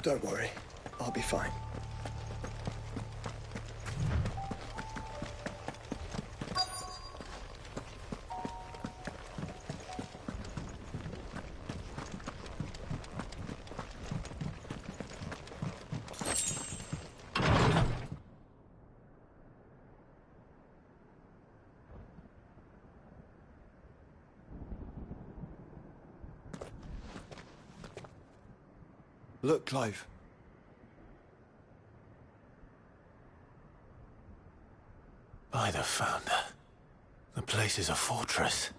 Don't worry. I'll be fine. Look, Clive. By the Founder. The place is a fortress.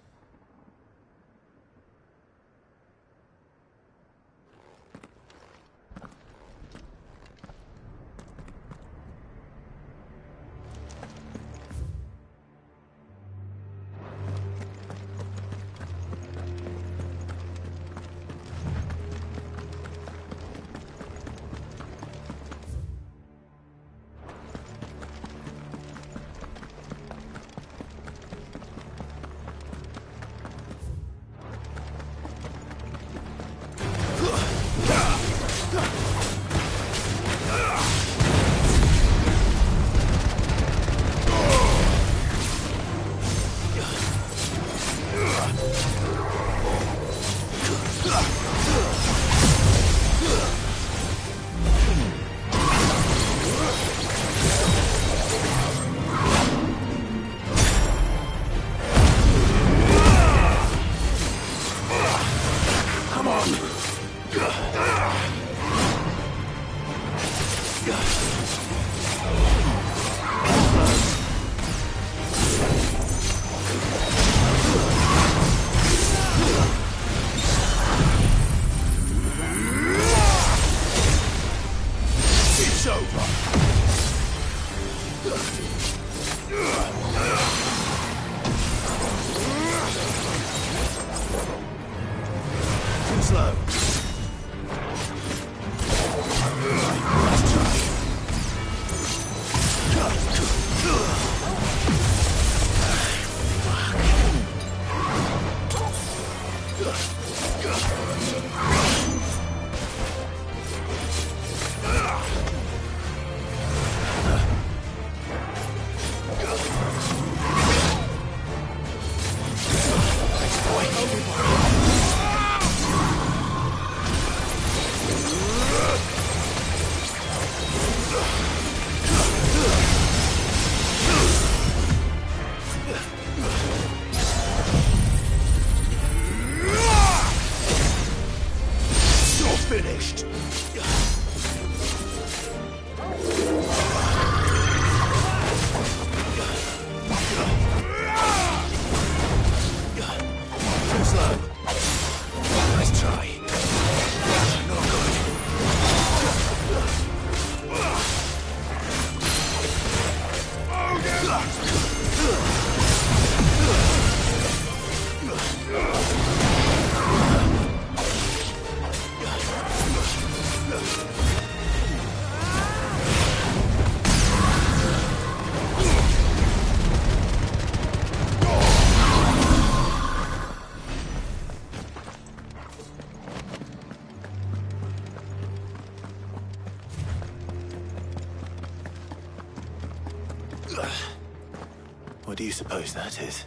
What do you suppose that is?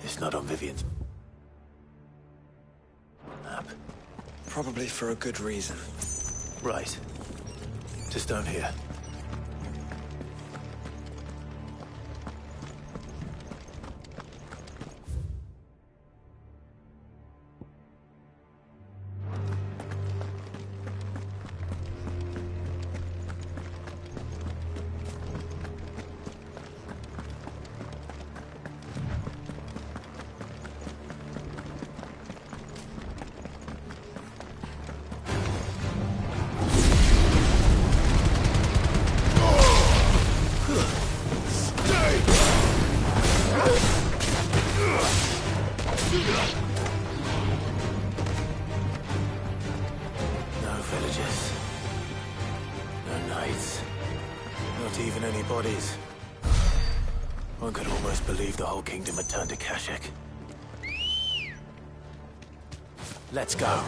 It's not on Vivian's map. Probably for a good reason. Right. Just down here. One could almost believe the whole kingdom had turned to Kashyyyk. Let's go.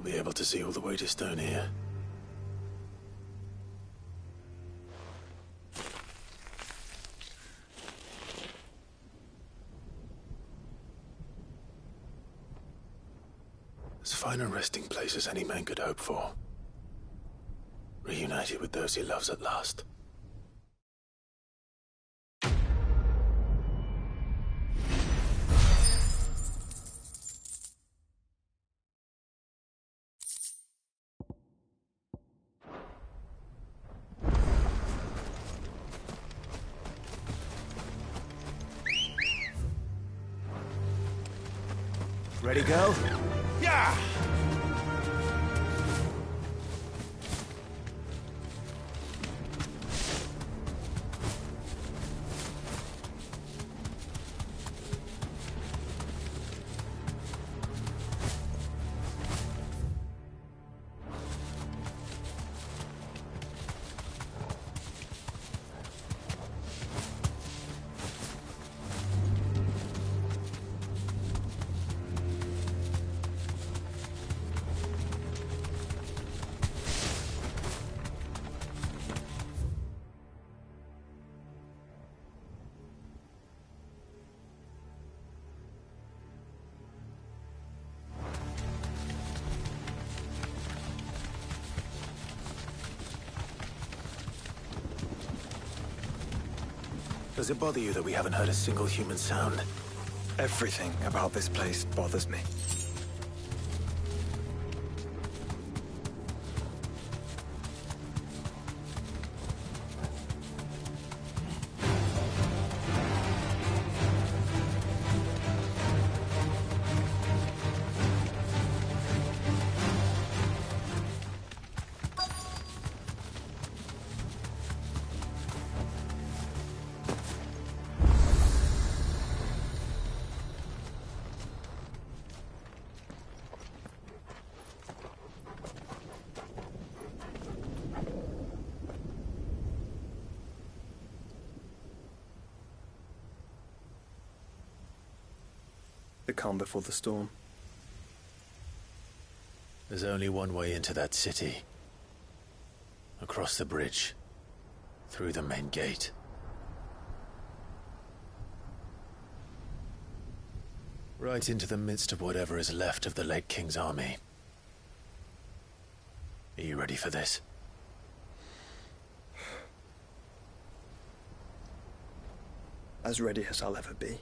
You'll be able to see all the way to Stone here. As fine a resting place as any man could hope for. Reunited with those he loves at last. Ready, go? Yeah! Does it bother you that we haven't heard a single human sound? Everything about this place bothers me. The calm before the storm. There's only one way into that city. Across the bridge. Through the main gate. Right into the midst of whatever is left of the late King's army. Are you ready for this? As ready as I'll ever be.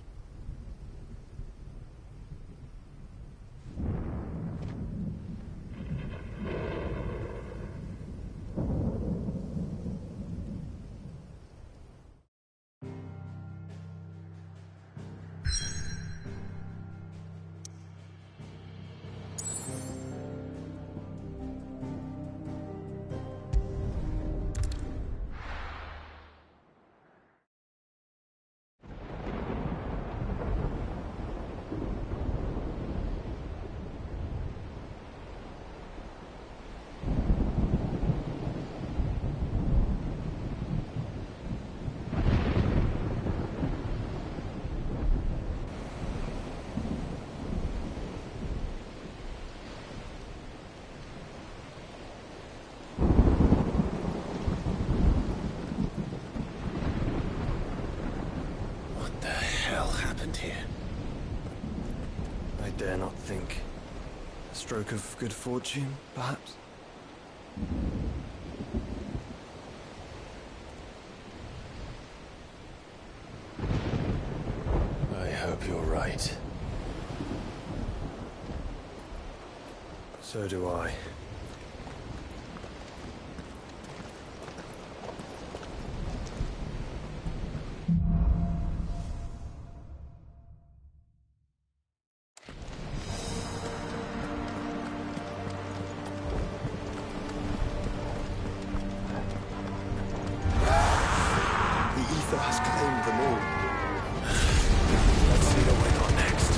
Here. I dare not think. A stroke of good fortune, perhaps? I hope you're right. So do I. Let's see what we got next.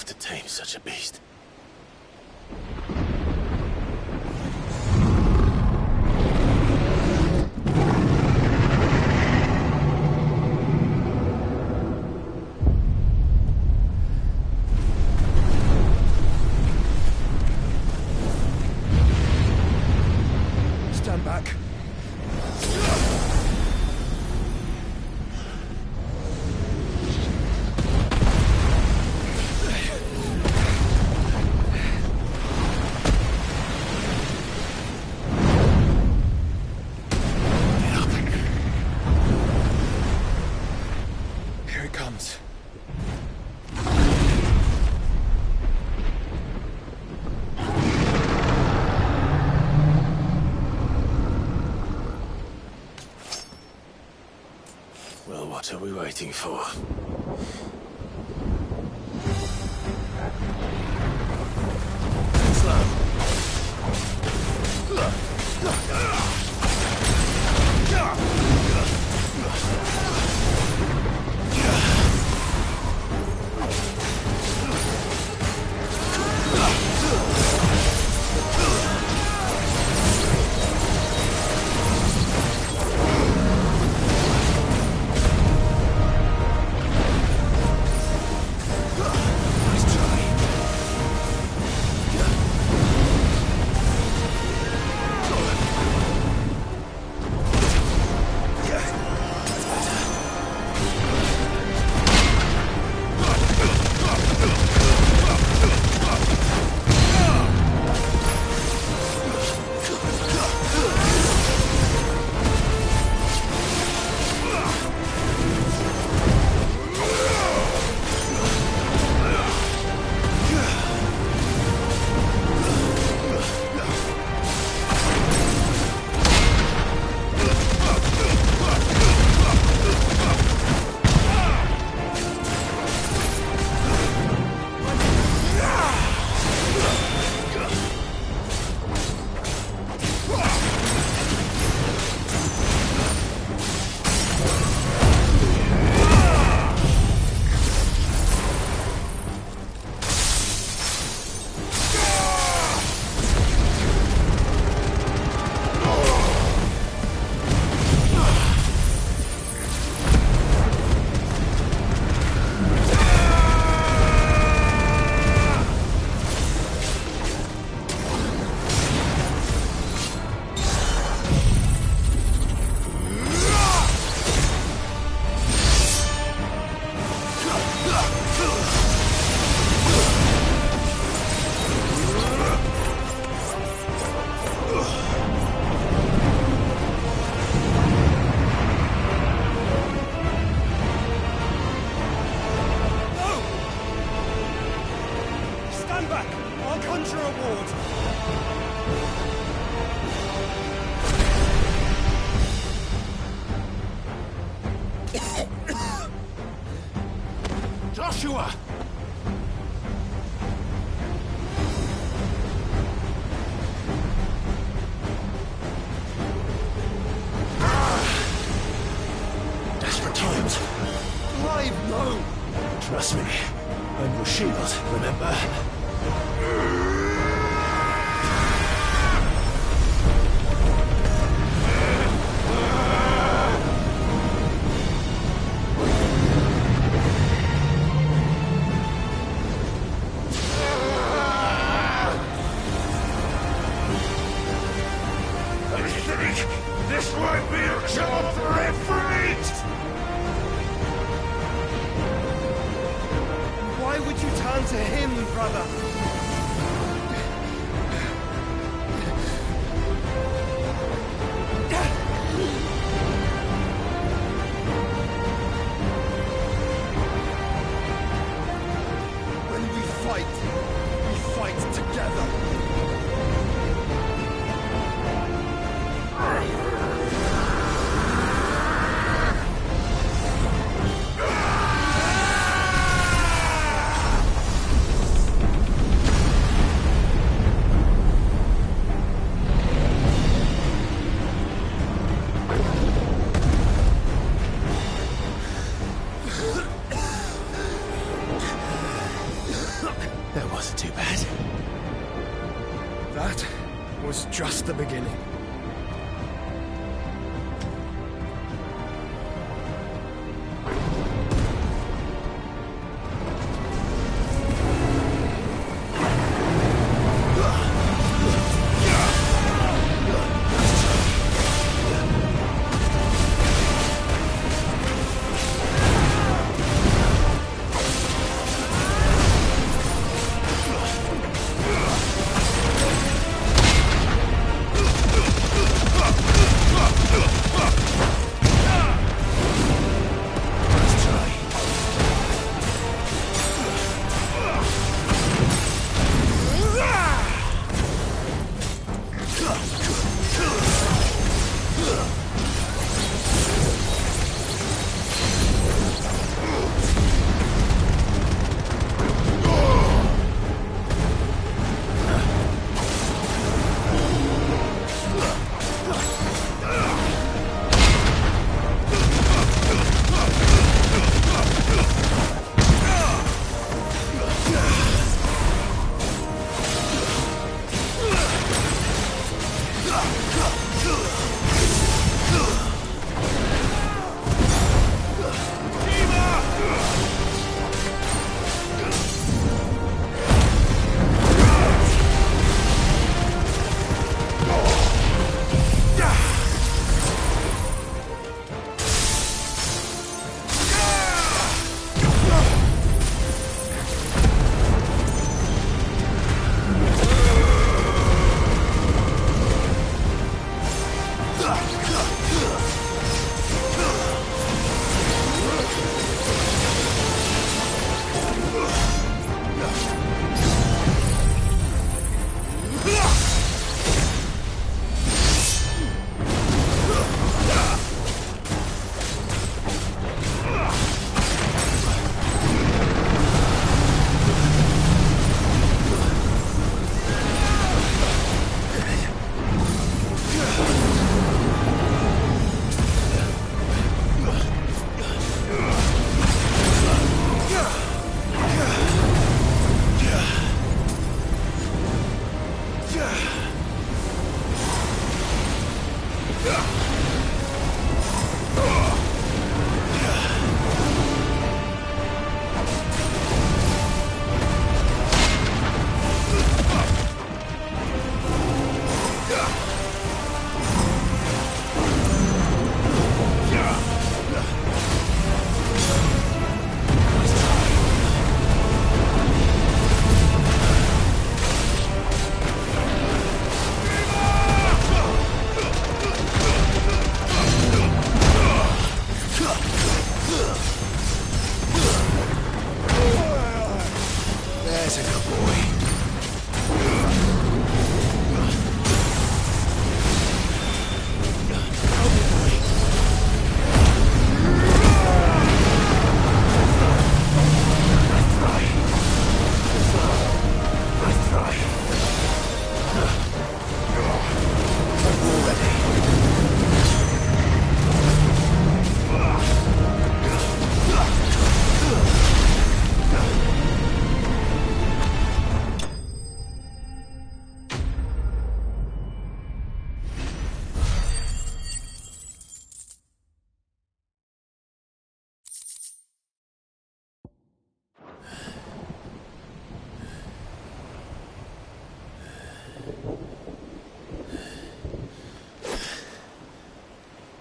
enough to tame such a beast. Stand back. Here it comes. Well, what are we waiting for? Joshua! Desperate times. Clive, no! Trust me. I'm your shield, remember? This might be a job for Ifrit! Why would you turn to him, brother? When we fight together. That was just the beginning.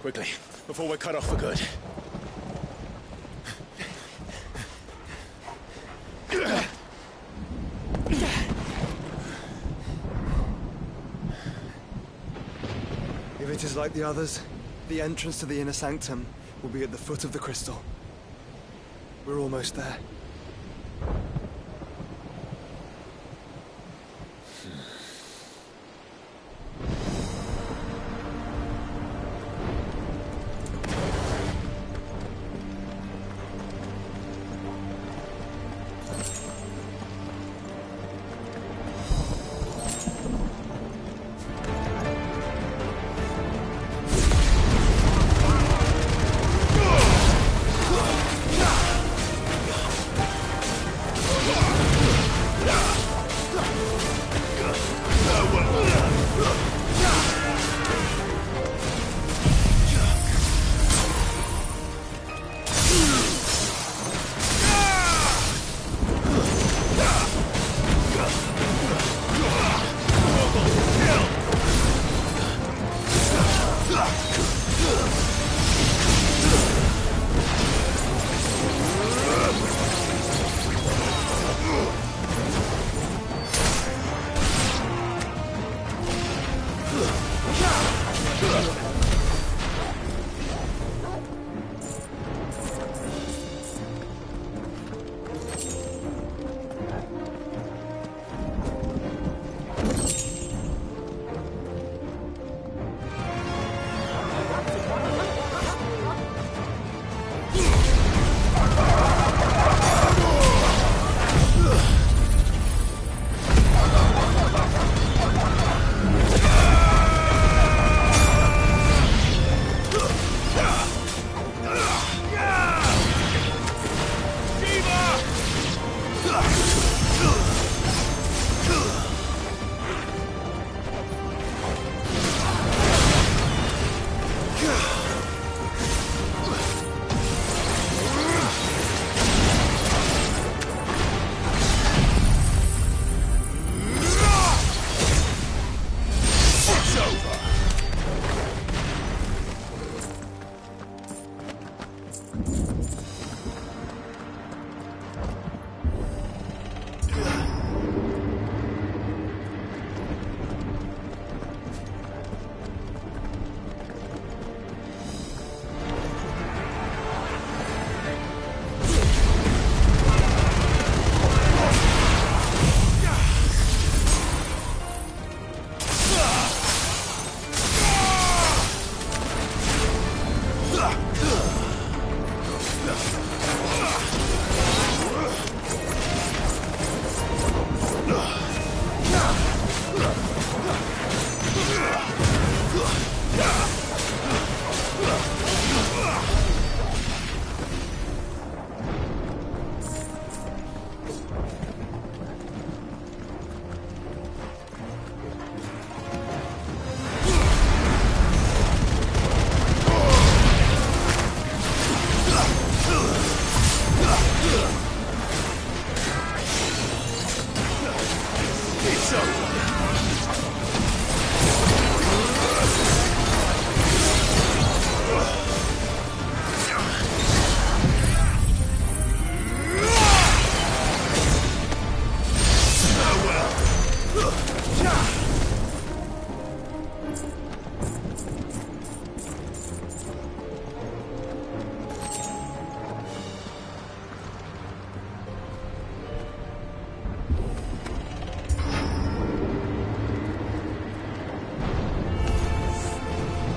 Quickly, before we're cut off for good. If it is like the others, the entrance to the inner sanctum will be at the foot of the crystal. We're almost there.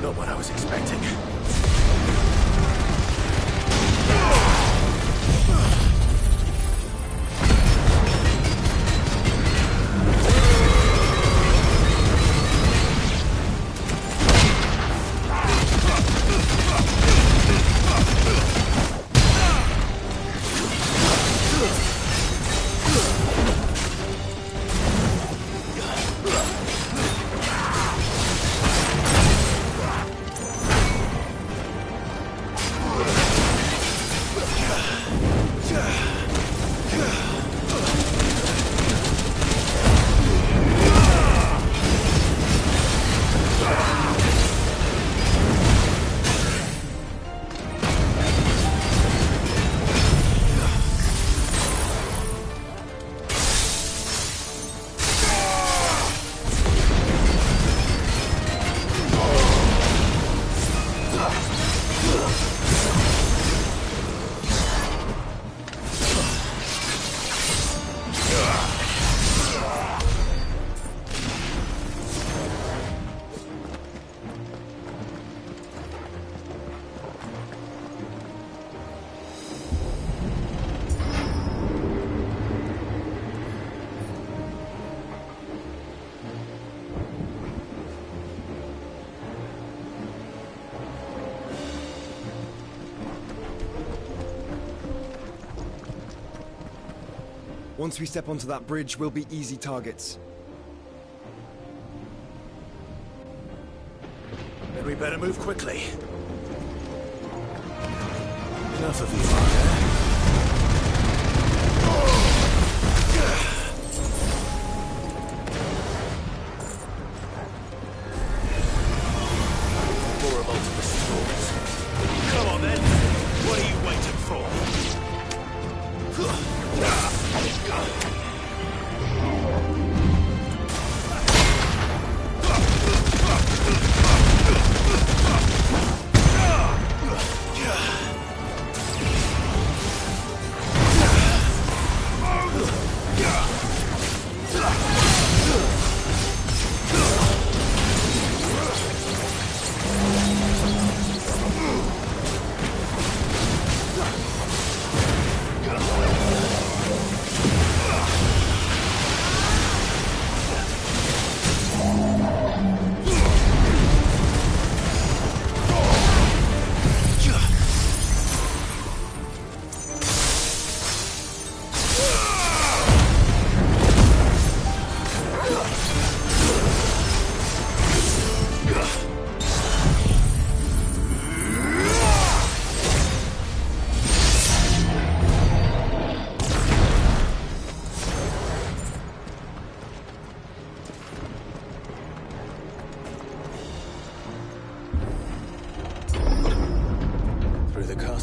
Not what I was expecting. Once we step onto that bridge, we'll be easy targets. Then we better move quickly. Enough of you out there. More of Ultimus Scrolls. Come on then. What are you waiting for?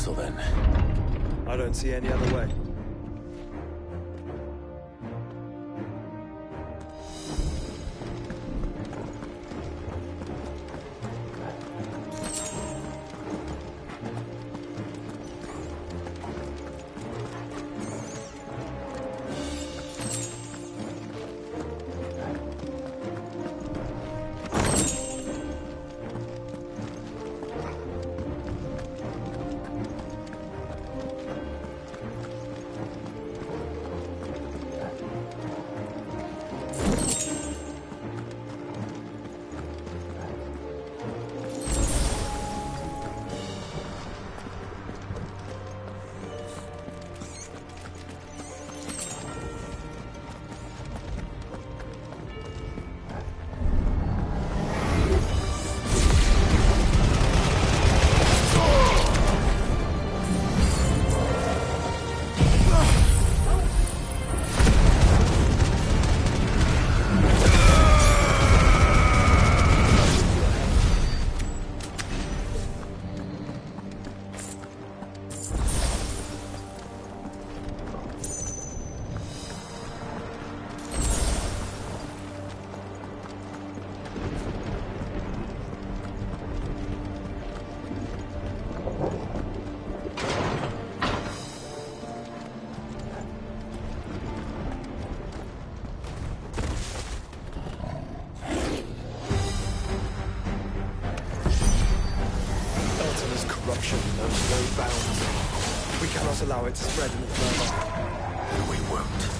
castle, then. I don't see any other way. Corruption knows no bounds. We cannot allow it to spread any further. We won't.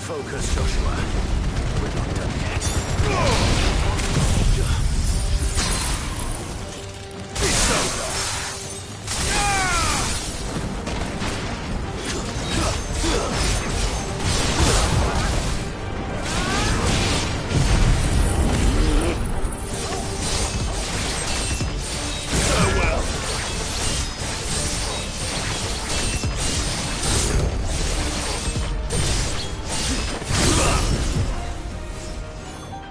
Focus, Joshua. We're not done yet. It's over.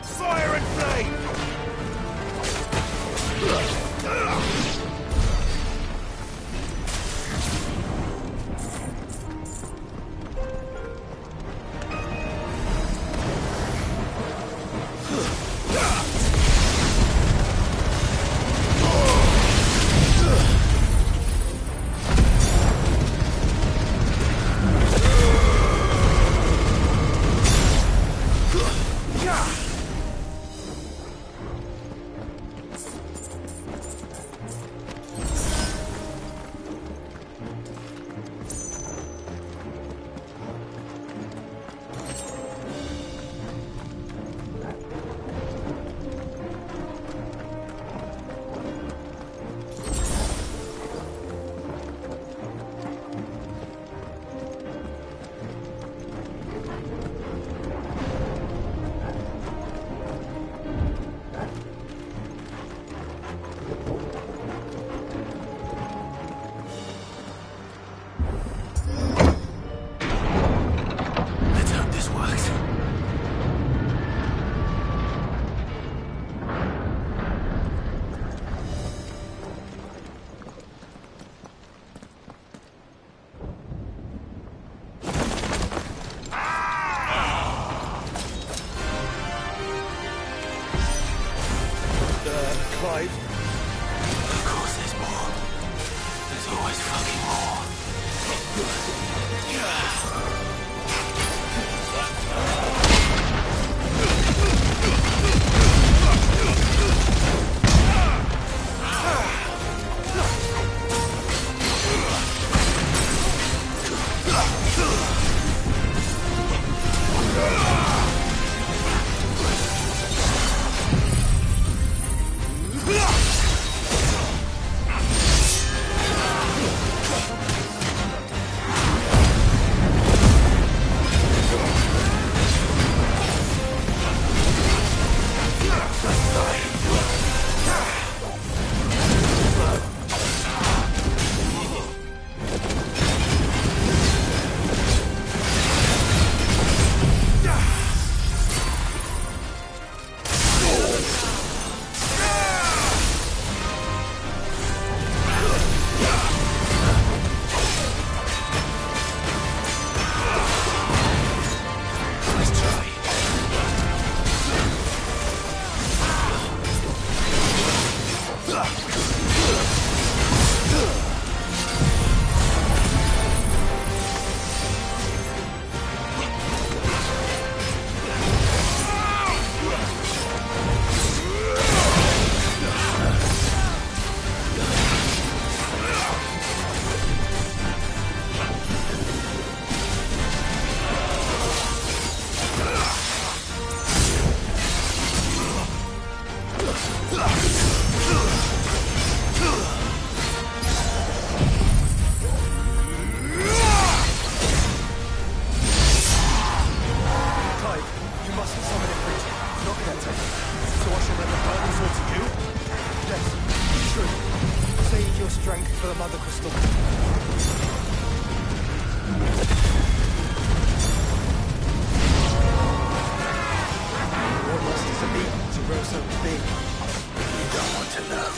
Fire and flame! Let's hope this works. Clive, Of course there's more. There's always fucking more. Clive, you mustn't summon Ifrit. It's not caretaker. So I shall let the burden fall to you? Yes, you should. Save your strength for the Mother Crystal. What must it be to grow so big? You don't want to know.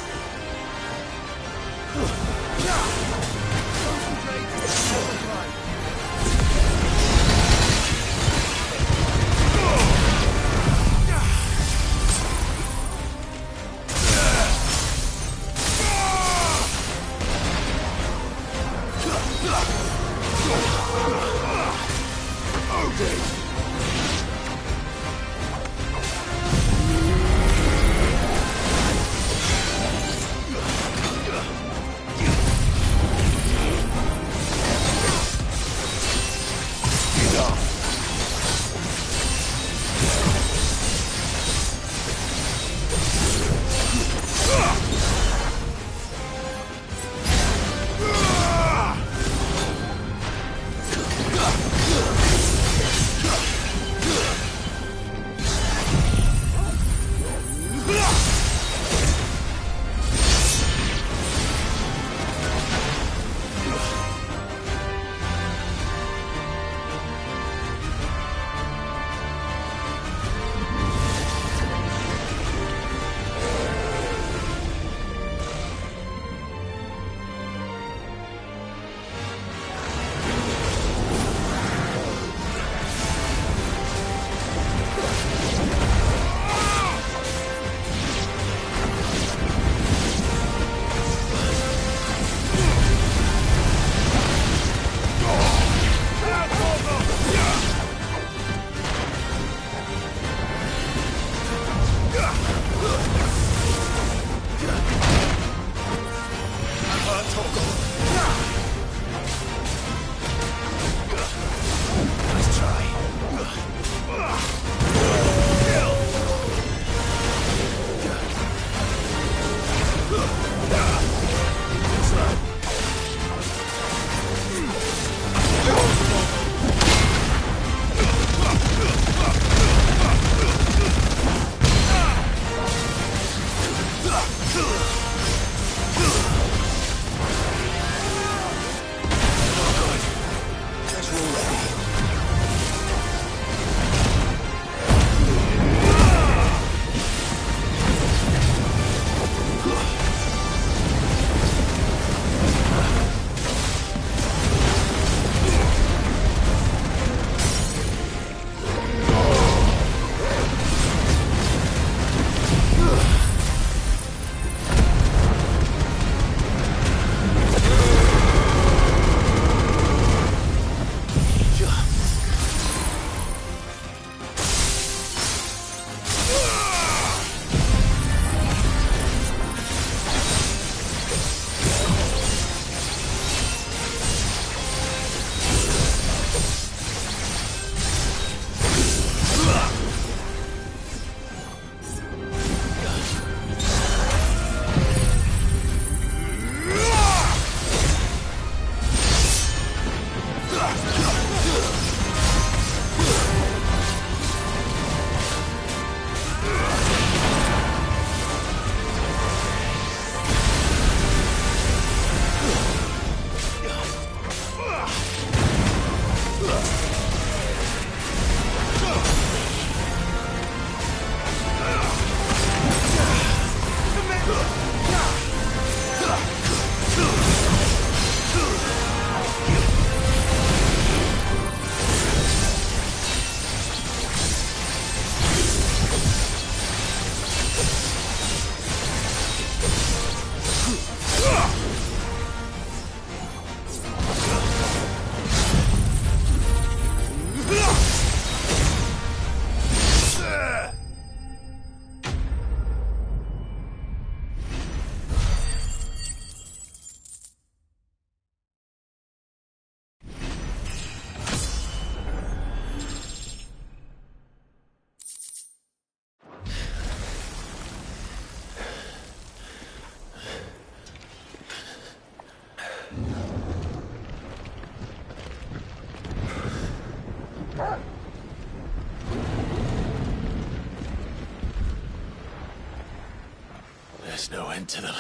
There's no end to them.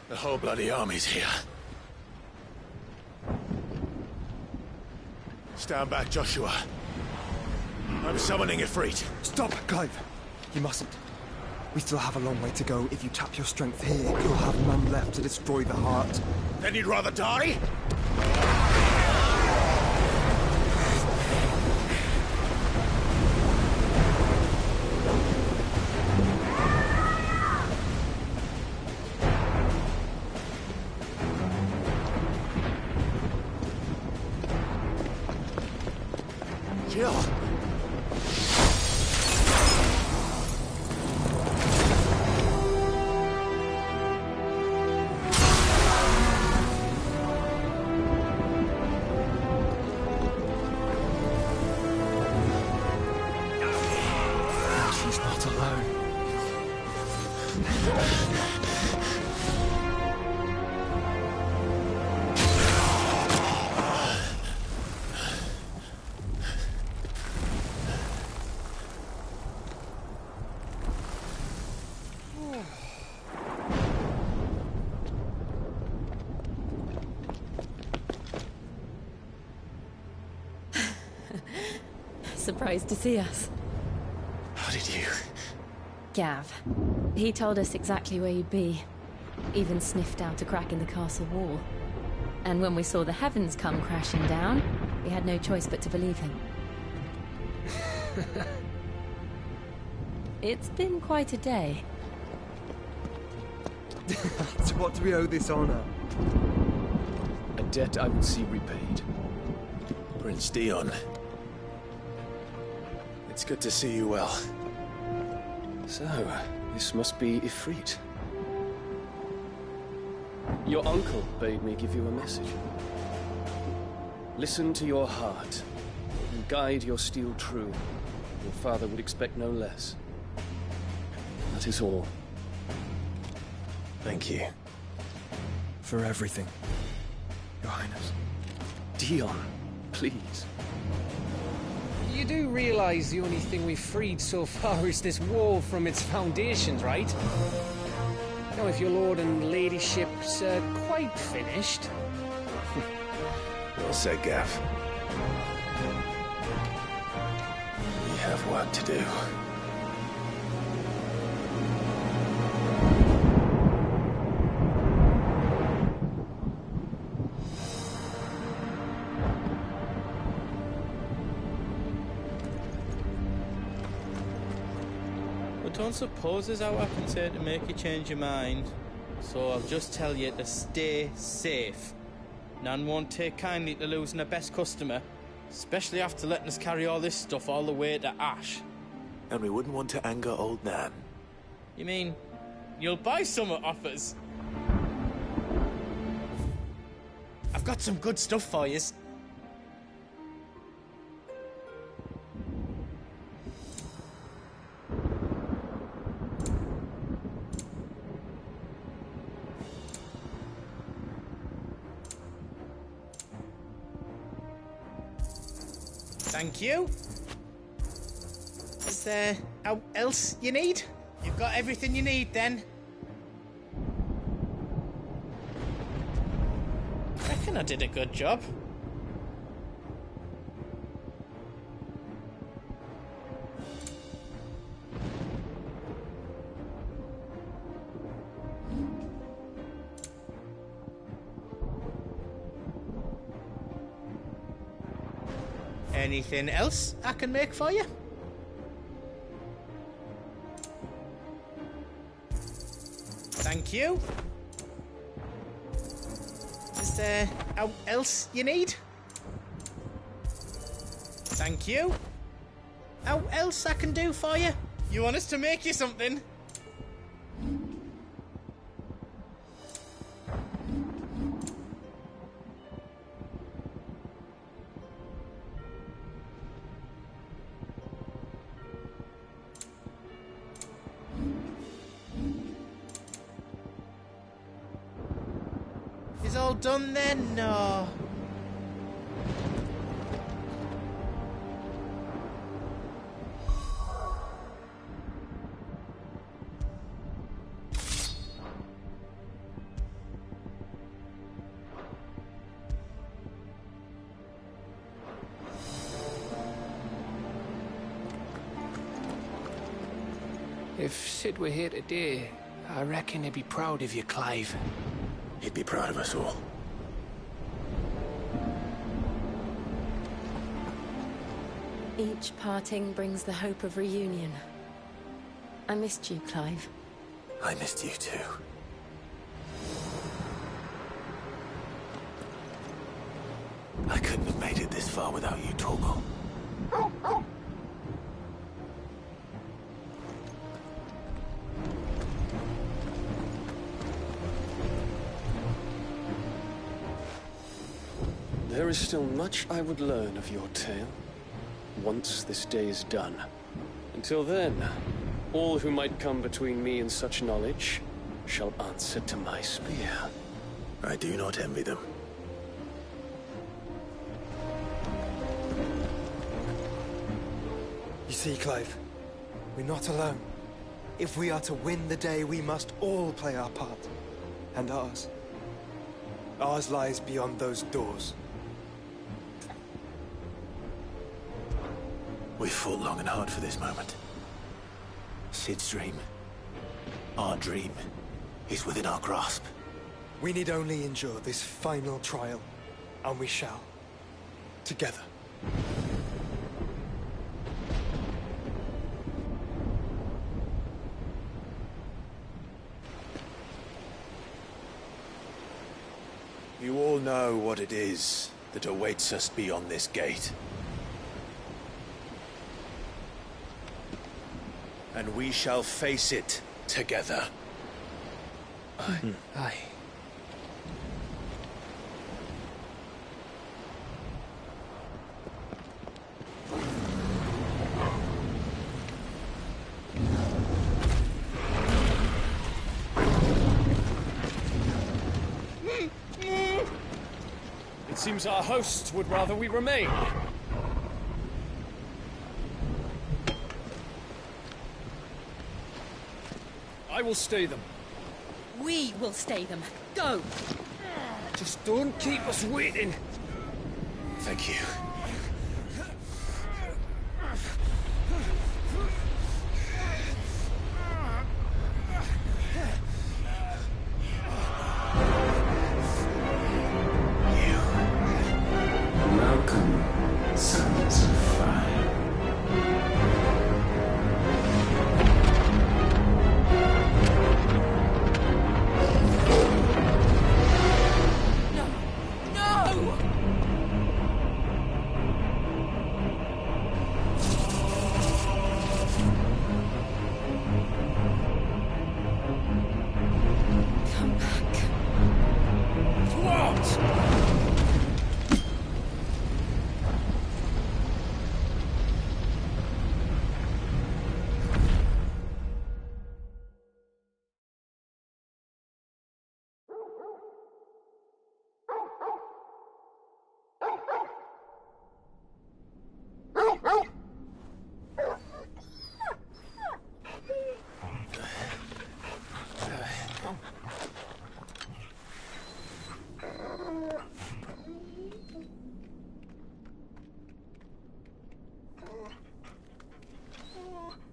The whole bloody army's here. Stand back, Joshua. I'm summoning Ifrit. Stop, Clive! You mustn't. We still have a long way to go. If you tap your strength here, you'll have none left to destroy the heart. Then you'd rather die? Kill! She's not alone. Surprised to see us. How did you... Gav. He told us exactly where you'd be. Even sniffed out a crack in the castle wall. And when we saw the heavens come crashing down, we had no choice but to believe him. It's been quite a day. To what do we owe this honor? A debt I will see repaid. Prince Dion. It's good to see you well. So, this must be Ifrit. Your uncle bade me give you a message. Listen to your heart, and guide your steel true. Your father would expect no less. That is all. Thank you. For everything, Your Highness. Dion, please. You do realize the only thing we've freed so far is this wall from its foundations, right? Now, if your lord and ladyship's quite finished... Well said, Gav. We have work to do. Don't suppose there's how I can say to make you change your mind. So I'll just tell you to stay safe. Nan won't take kindly to losing her best customer, especially after letting us carry all this stuff all the way to Ash. And we wouldn't want to anger old Nan. You mean, you'll buy some off us? I've got some good stuff for yous. Thank you. Is there else you need? You've got everything you need then. I reckon I did a good job. Anything else I can make for you? Thank you. Is there else you need? Thank you. How else I can do for you? You want us to make you something? Is all done then? No. If Sid were here today, I reckon he'd be proud of you, Clive. He'd be proud of us all. Each parting brings the hope of reunion. I missed you, Clive. I missed you too. I couldn't have made it this far without you, Torgal. There is still much I would learn of your tale, once this day is done. Until then, all who might come between me and such knowledge shall answer to my spear. I do not envy them. You see, Clive, we're not alone. If we are to win the day, we must all play our part. And ours. Ours lies beyond those doors. We've fought long and hard for this moment. Sid's dream, our dream, is within our grasp. We need only endure this final trial, and we shall. Together. You all know what it is that awaits us beyond this gate. And we shall face it together. Aye. It seems our hosts would rather we remain. I will stay them. We will stay them. Go! Just don't keep us waiting. Thank you. Welcome, Sons of Fire. Come back. What?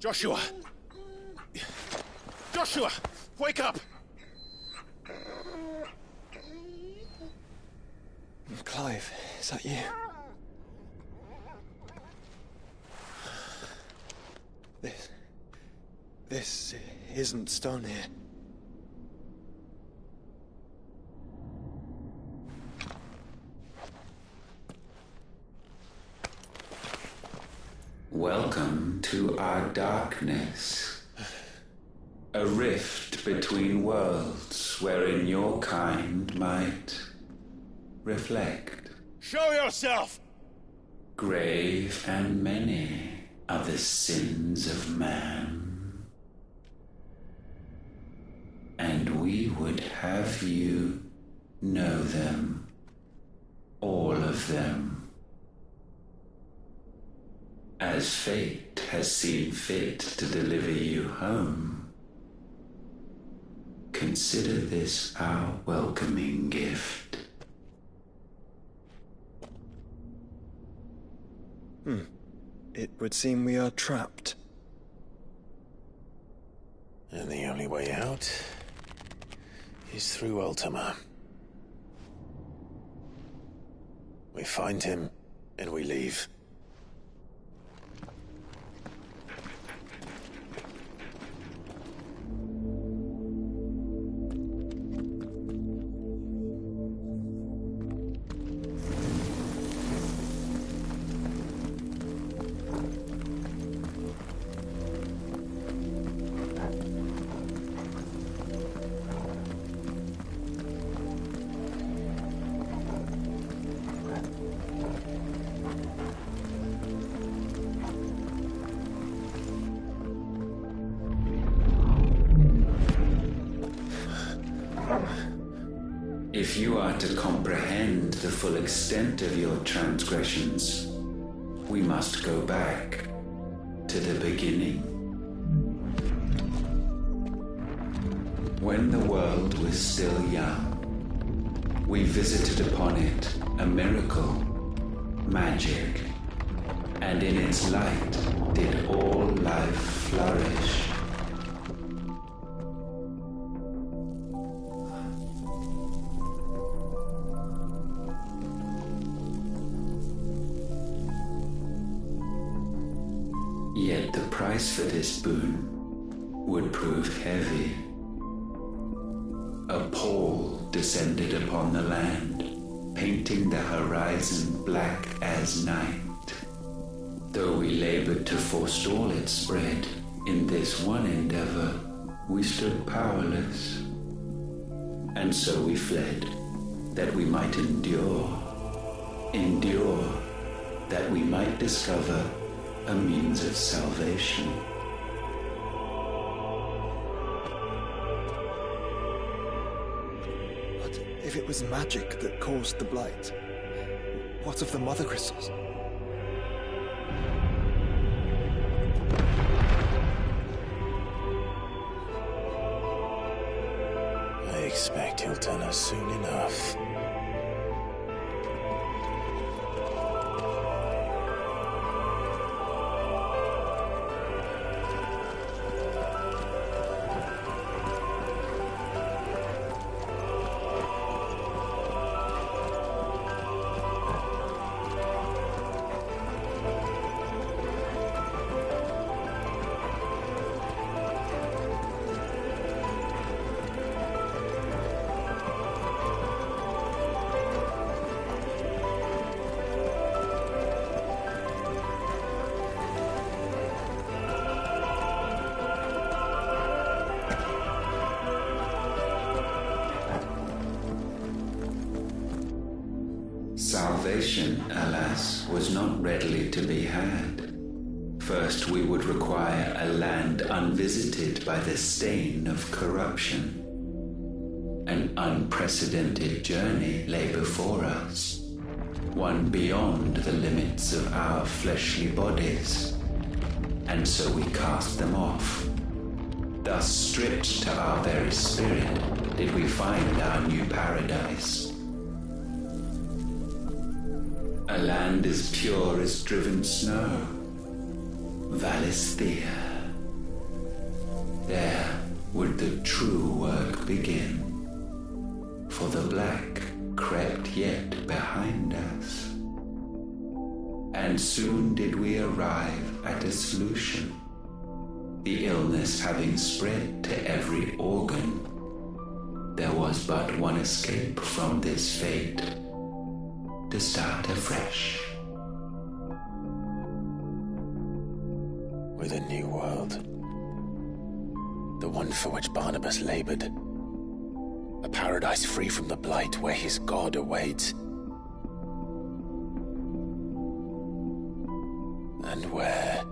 Joshua! Joshua! Wake up! Clive, is that you? This isn't stone here. Welcome to our darkness. A rift between worlds wherein your kind might reflect. Show yourself! Grave and many are the sins of man. And we would have you know them, all of them. As fate has seen fit to deliver you home, consider this our welcoming gift. It would seem we are trapped. And the only way out is through Ultima. We find him, and we leave. If you are to comprehend the full extent of your transgressions, we must go back to the beginning. When the world was still young, we visited upon it a miracle, magic, and in its light did all life flourish. Yet the price for this boon would prove heavy. A pall descended upon the land, painting the horizon black as night. Though we labored to forestall its spread, in this one endeavor we stood powerless. And so we fled, that we might endure, that we might discover a means of salvation. But if it was magic that caused the blight, what of the mother crystals? I expect he'll tell us soon enough. Salvation, alas, was not readily to be had. First, we would require a land unvisited by the stain of corruption. An unprecedented journey lay before us, one beyond the limits of our fleshly bodies. And so we cast them off. Thus, stripped to our very spirit, did we find our new paradise. A land as pure as driven snow, Valisthea. There would the true work begin, for the black crept yet behind us. And soon did we arrive at a solution, the illness having spread to every organ. There was but one escape from this fate, to start afresh. With a new world. The one for which Barnabas labored. A paradise free from the blight where his God awaits. And where,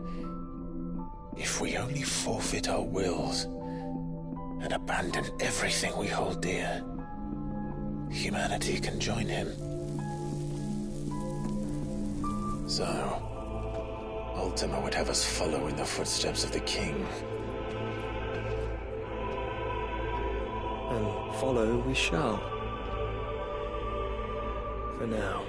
if we only forfeit our wills and abandon everything we hold dear, humanity can join him. So, Ultima would have us follow in the footsteps of the king. And follow we shall. For now.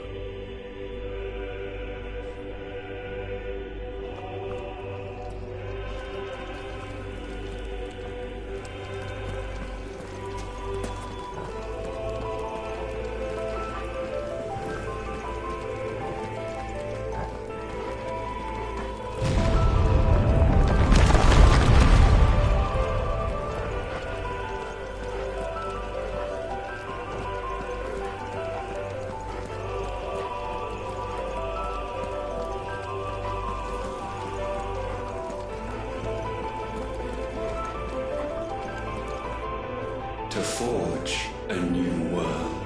forge a new world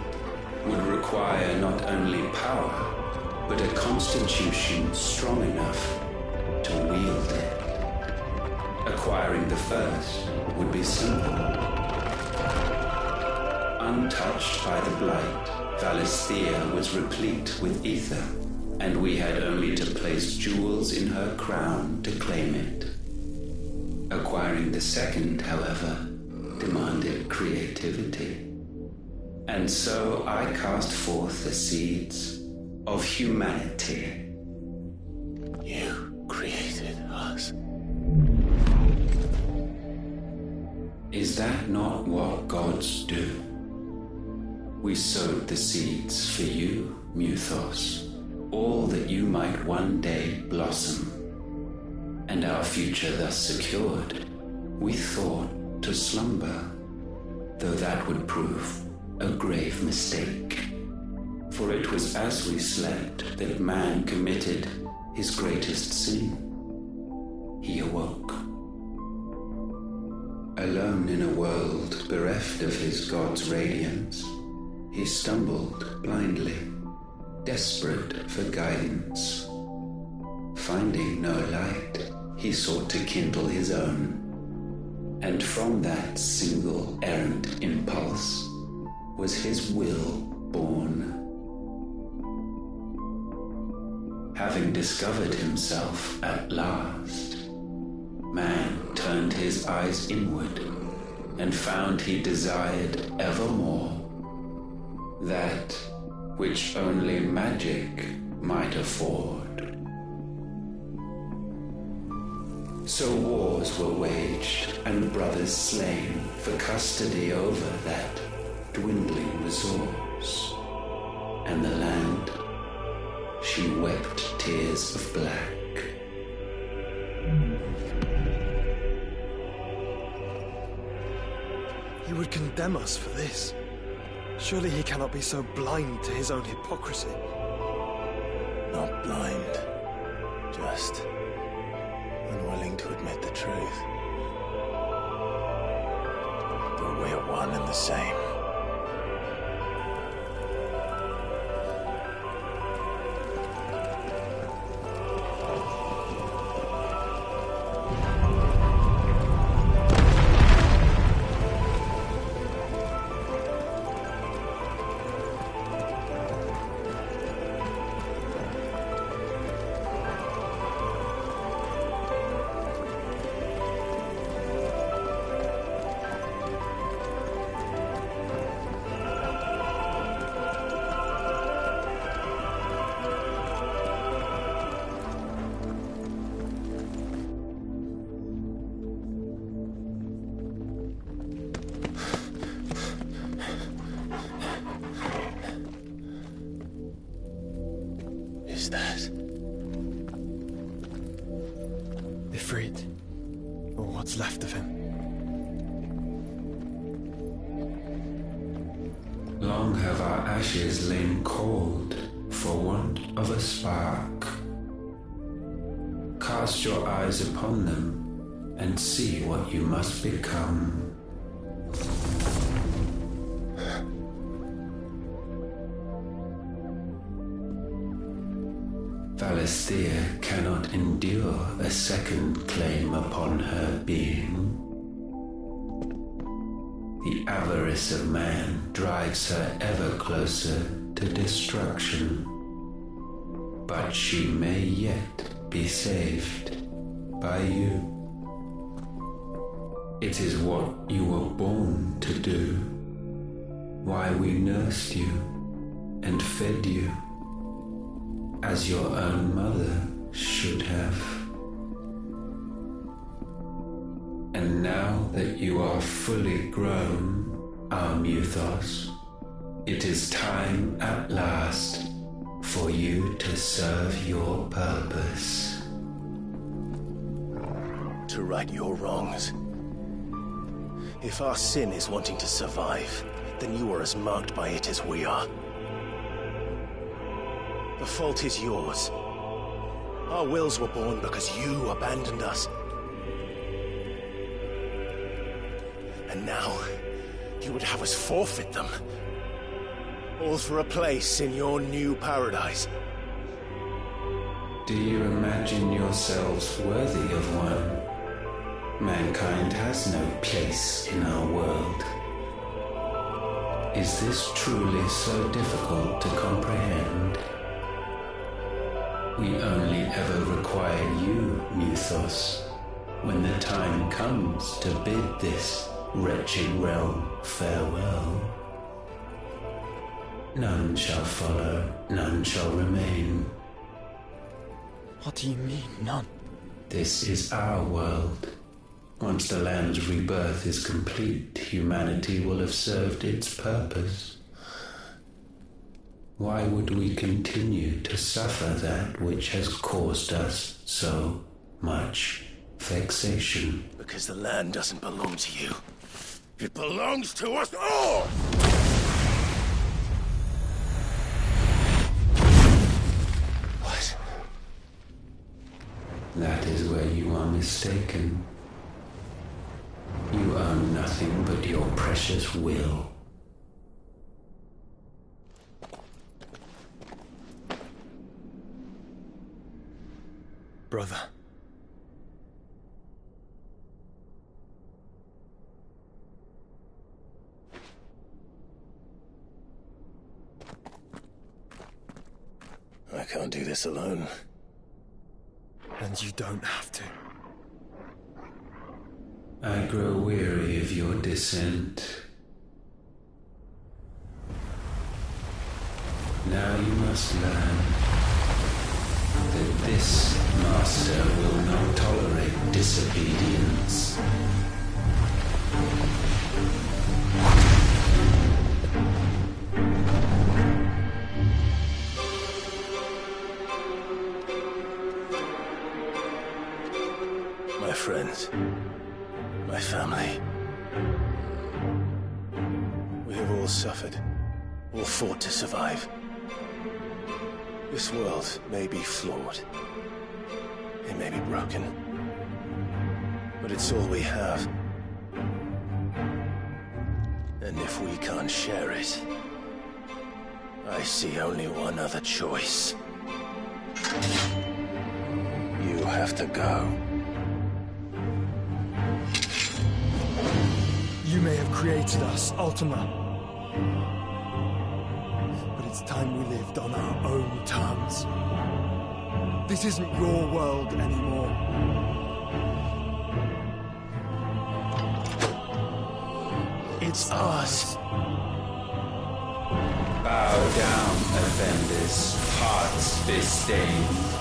would require not only power, but a constitution strong enough to wield it. Acquiring the first would be simple. Untouched by the blight, Valisthea was replete with ether, and we had only to place jewels in her crown to claim it. Acquiring the second, however, demanded creativity. And so I cast forth the seeds of humanity. You created us. Is that not what gods do? We sowed the seeds for you, Muthos, all that you might one day blossom. And our future thus secured, we thought to slumber, though that would prove a grave mistake. For it was as we slept that man committed his greatest sin. He awoke. Alone in a world bereft of his god's radiance, he stumbled blindly, desperate for guidance. Finding no light, he sought to kindle his own. And from that single errant impulse was his will born. Having discovered himself at last, man turned his eyes inward and found he desired evermore that which only magic might afford. So wars were waged and brothers slain for custody over that dwindling resource, and the land, she wept tears of black. He would condemn us for this. Surely he cannot be so blind to his own hypocrisy. Not blind, just unwilling to admit the truth. But we're one and the same. Ifrit, or what's left of him. Long have our ashes lain cold for want of a spark. Cast your eyes upon them and see what you must become. Valisthea cannot endure a second claim upon her being. The avarice of man drives her ever closer to destruction. But she may yet be saved by you. It is what you were born to do, why we nursed you and fed you, as your own mother should have. And now that you are fully grown, our Muthos, it is time at last for you to serve your purpose. To right your wrongs. If our sin is wanting to survive, then you are as marked by it as we are. The fault is yours. Our wills were born because you abandoned us. And now, you You would have us forfeit them. All for a place in your new paradise. Do you imagine yourselves worthy of one? Mankind has no place in our world. Is this truly so difficult to comprehend? We only ever require you, Mythos, when the time comes to bid this wretched realm farewell. None shall follow, none shall remain. What do you mean, none? This is our world. Once the land's rebirth is complete, humanity will have served its purpose. Why would we continue to suffer that which has caused us so much vexation? Because the land doesn't belong to you. It belongs to us all! What? That is where you are mistaken. You own nothing but your precious will. Brother. I can't do this alone. And you don't have to. I grow weary of your dissent. Now you must learn that this master will not tolerate disobedience. My friends, my family. We have all suffered, all fought to survive. This world may be flawed. It may be broken. But it's all we have. And if we can't share it, I see only one other choice. You have to go. You may have created us, Ultima. But it's time we lived on our own terms. This isn't your world anymore. It's ours. Bow down, offenders, hearts disdain.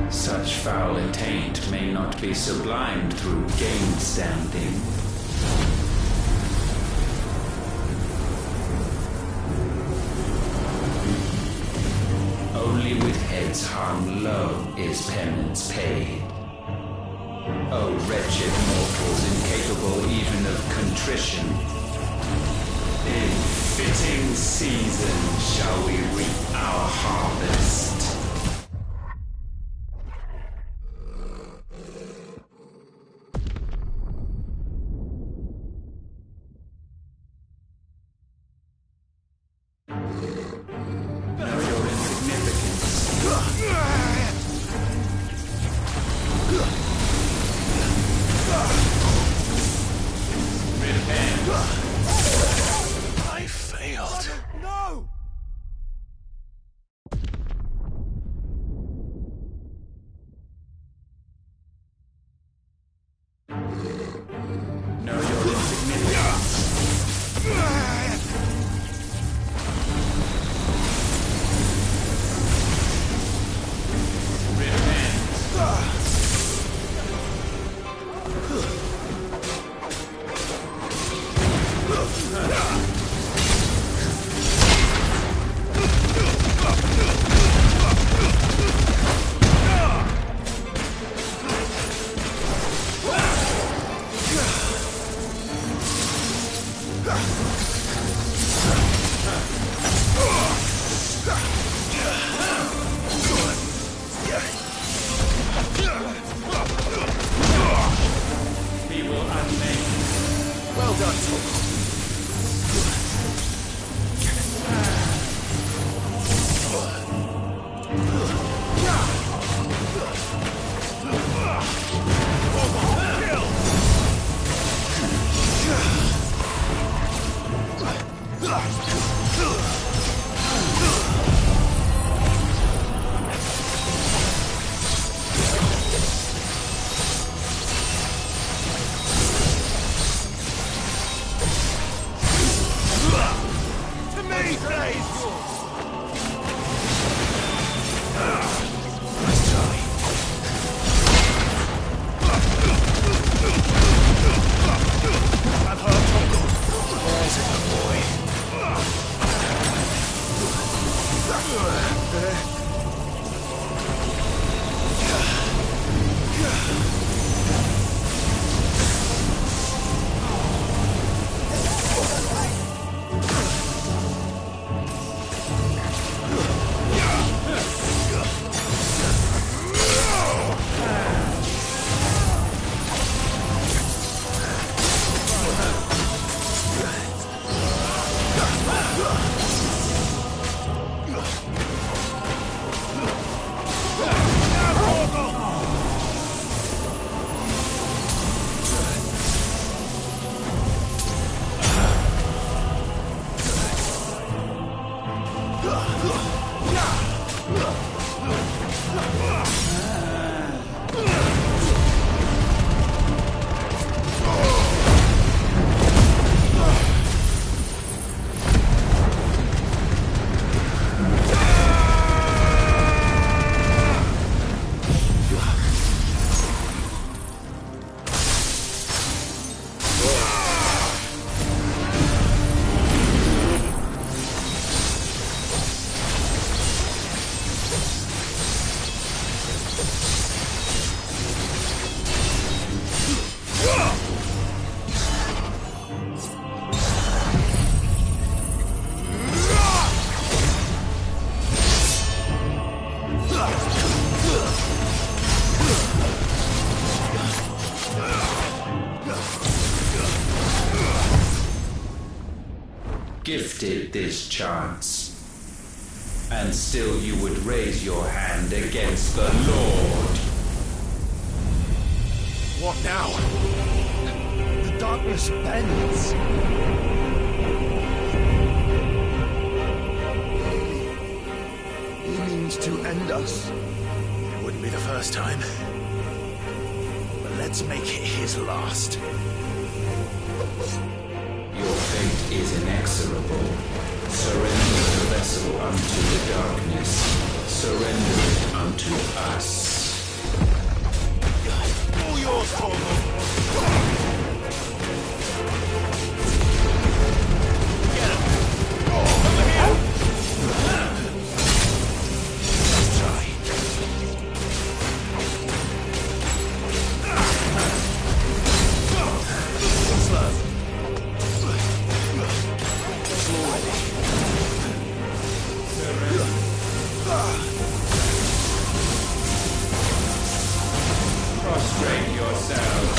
Such foul attaint may not be sublimed through game standing. Only with heads hung low is penance paid. O wretched mortals incapable even of contrition, in fitting season shall we reap our harvest. I failed. No! Know your insignificance. He will unmake. Well done, Tom. Gifted this chance, and still you would raise your hand against the Lord. What now? The darkness bends. He means to end us. It wouldn't be the first time. But let's make it his last. Your fate is inexorable. Surrender the vessel unto the darkness. Surrender it unto us. All yours, Tormund! Get him! Over here! Let's try. Slow. Prostrate yourselves.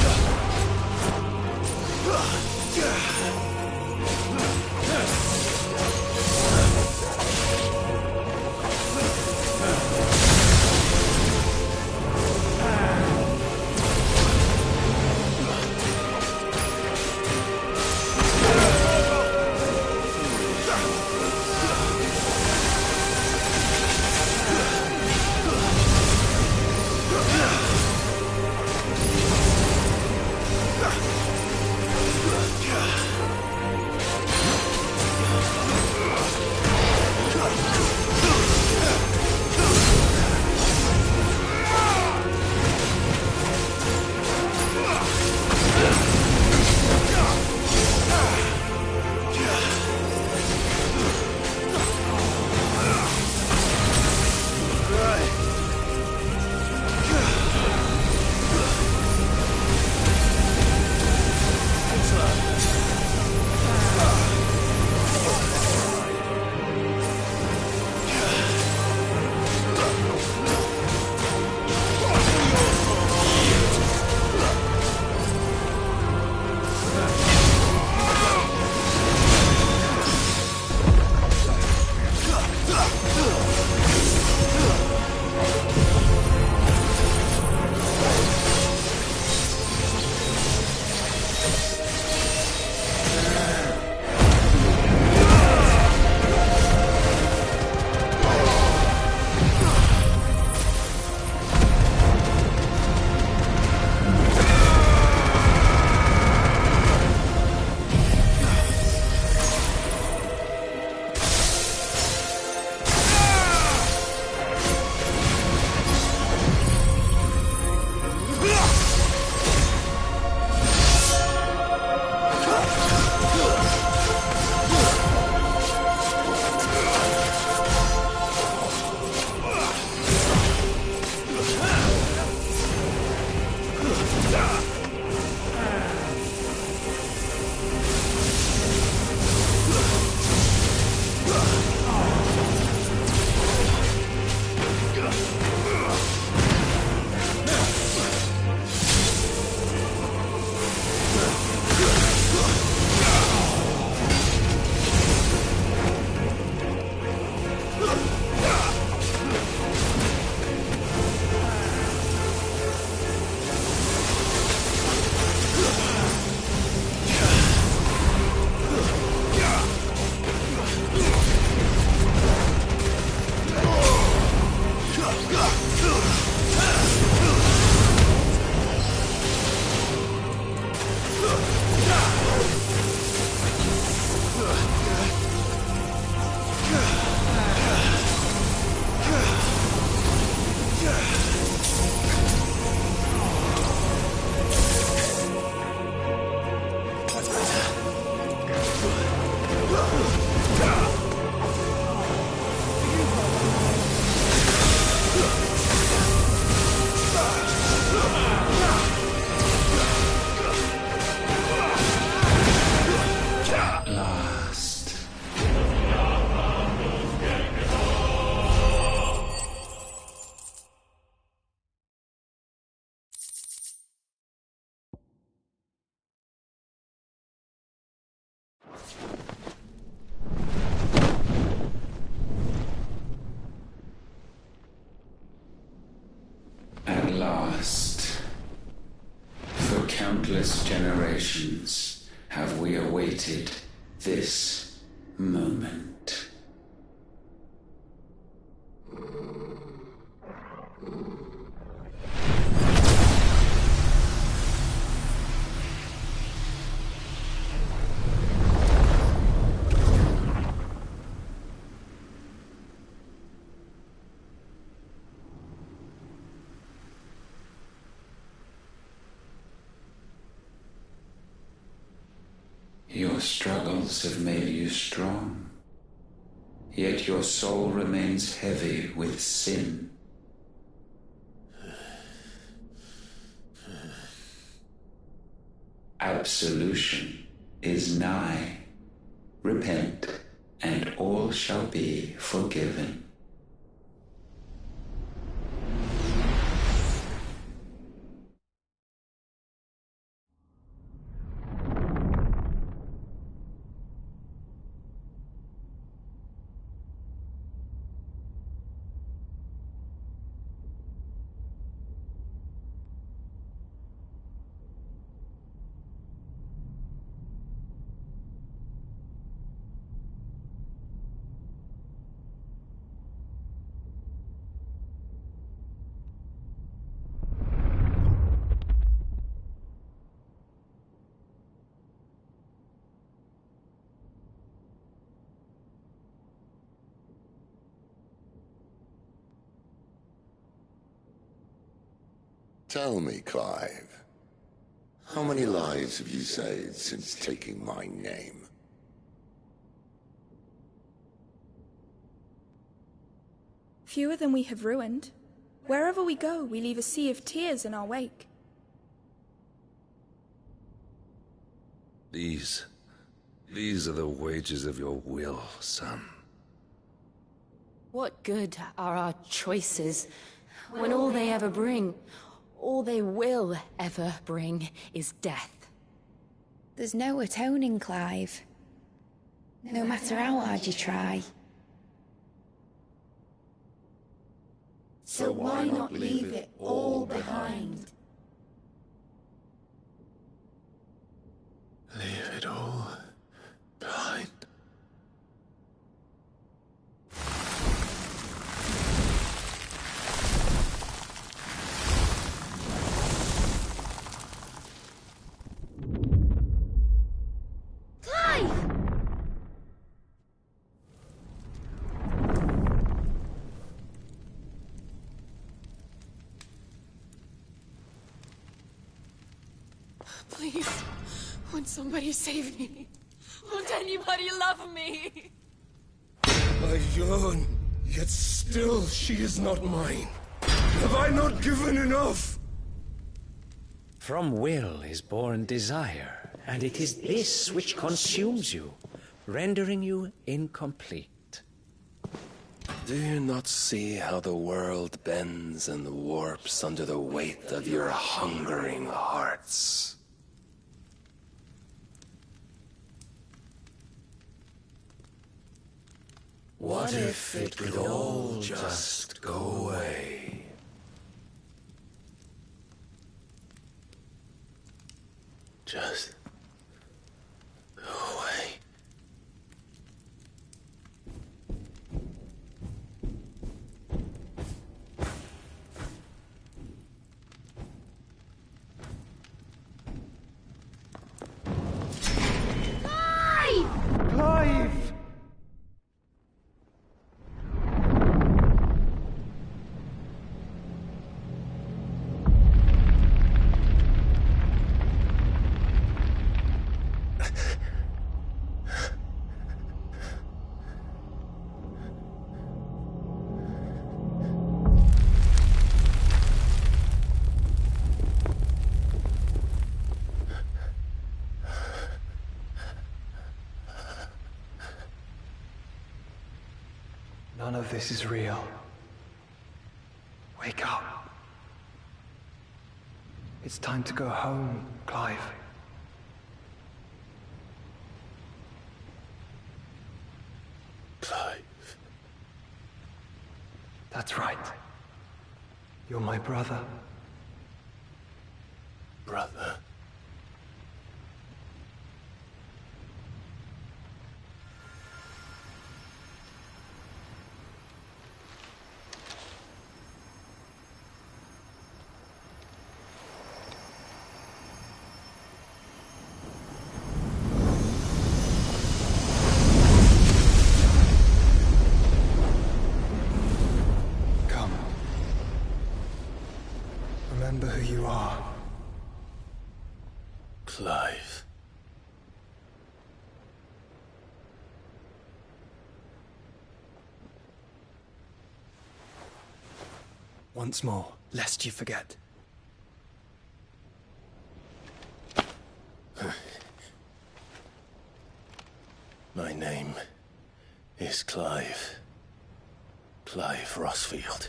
For countless generations have we awaited this moment. Your struggles have made you strong, yet your soul remains heavy with sin. Absolution is nigh. Repent, and all shall be forgiven. Tell me, Clive, how many lives have you saved since taking my name? Fewer than we have ruined. Wherever we go, we leave a sea of tears in our wake. These are the wages of your will, son. What good are our choices when all they ever bring, all they will ever bring, is death? There's no atoning, Clive. No matter how hard you try. So why not leave it all behind? Leave it all behind. Please, won't somebody save me? Won't anybody love me? I yearn, yet still she is not mine. Have I not given enough? From will is born desire, and it is this which consumes you, rendering you incomplete. Do you not see how the world bends and warps under the weight of your hungering hearts? What if it could all just go away? Just go away. Clive! None of this is real. Wake up. It's time to go home, Clive. Clive. That's right. You're my brother. Brother. Clive. Once more, lest you forget. My name is Clive. Clive Rossfield.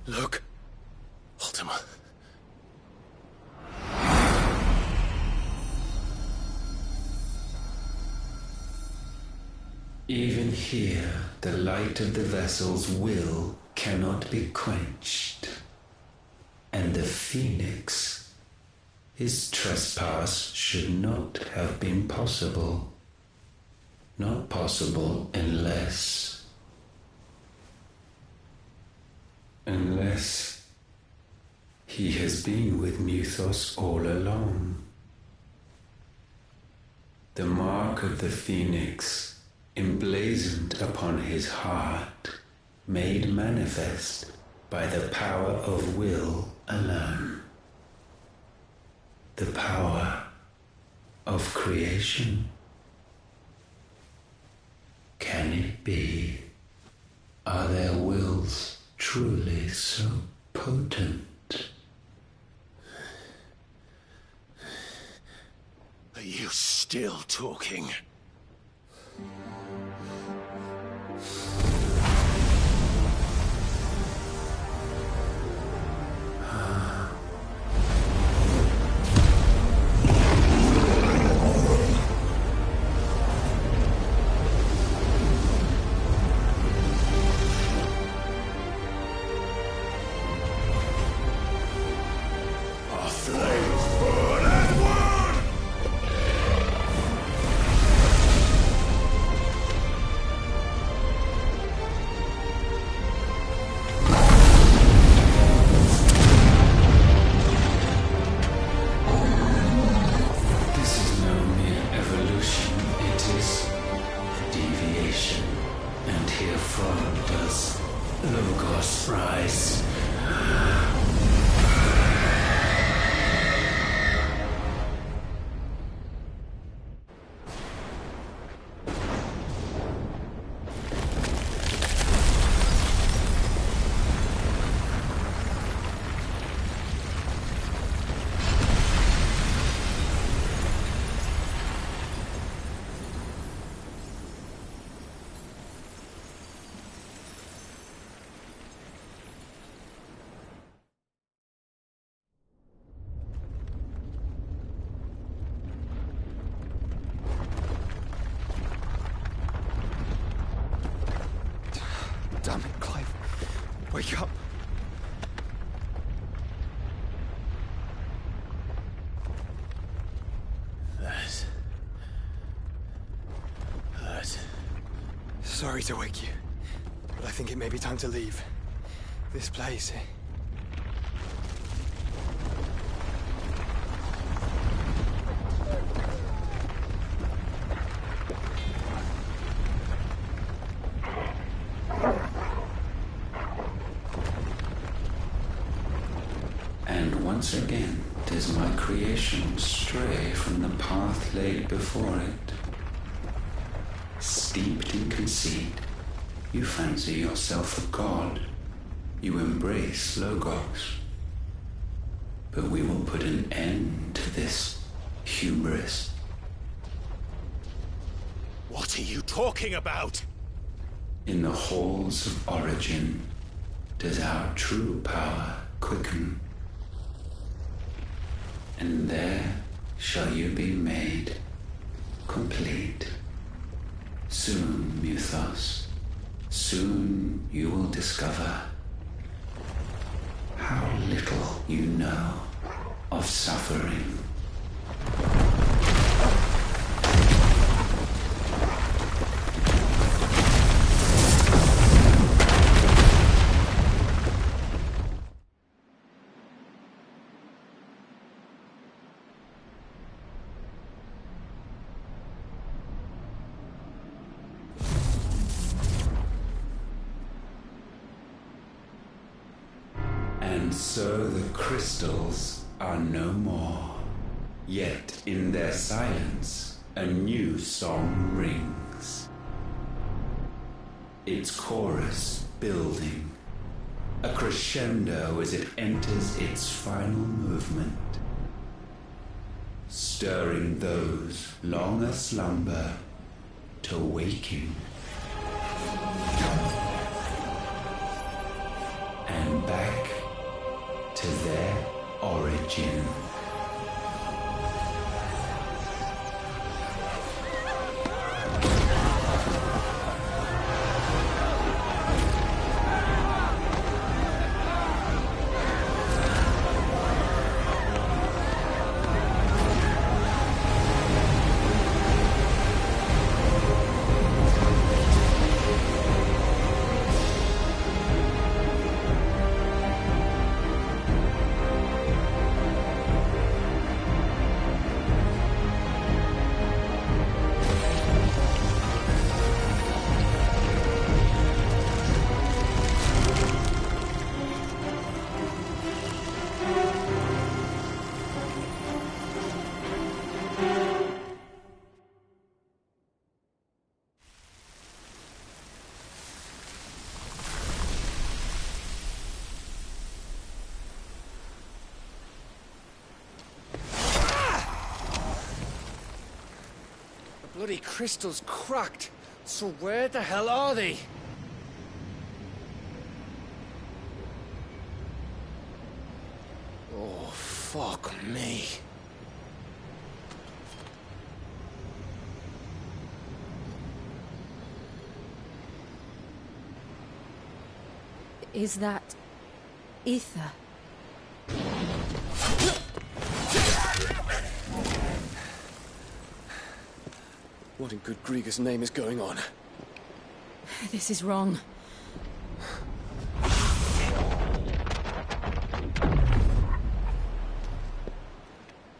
Look, Ultima. Even here, the light of the vessel's will cannot be quenched. And the Phoenix, his trespass should not have been possible. Not possible unless he has been with Mythos all along. The mark of the Phoenix, emblazoned upon his heart, made manifest by the power of will alone. The power of creation. Can it be? Are their wills truly so potent? Are you still talking? Damn it, Clive. Wake up. That. Sorry to wake you, but I think it may be time to leave. This place. And once again does my creation stray from the path laid before it. Steeped in conceit, you fancy yourself a god. You embrace Logos. But we will put an end to this hubris. What are you talking about? In the halls of origin does our true power quicken. And there shall you be made complete. Soon, Mythos, soon you will discover how little you know of suffering. And so the crystals are no more. Yet in their silence, a new song rings. Its chorus building, a crescendo as it enters its final movement, stirring those long aslumber to waking. And back to their origin. Bloody crystal's cracked. So where the hell are they? Oh, fuck me. Is that ether? What in good Grieger's name is going on? This is wrong.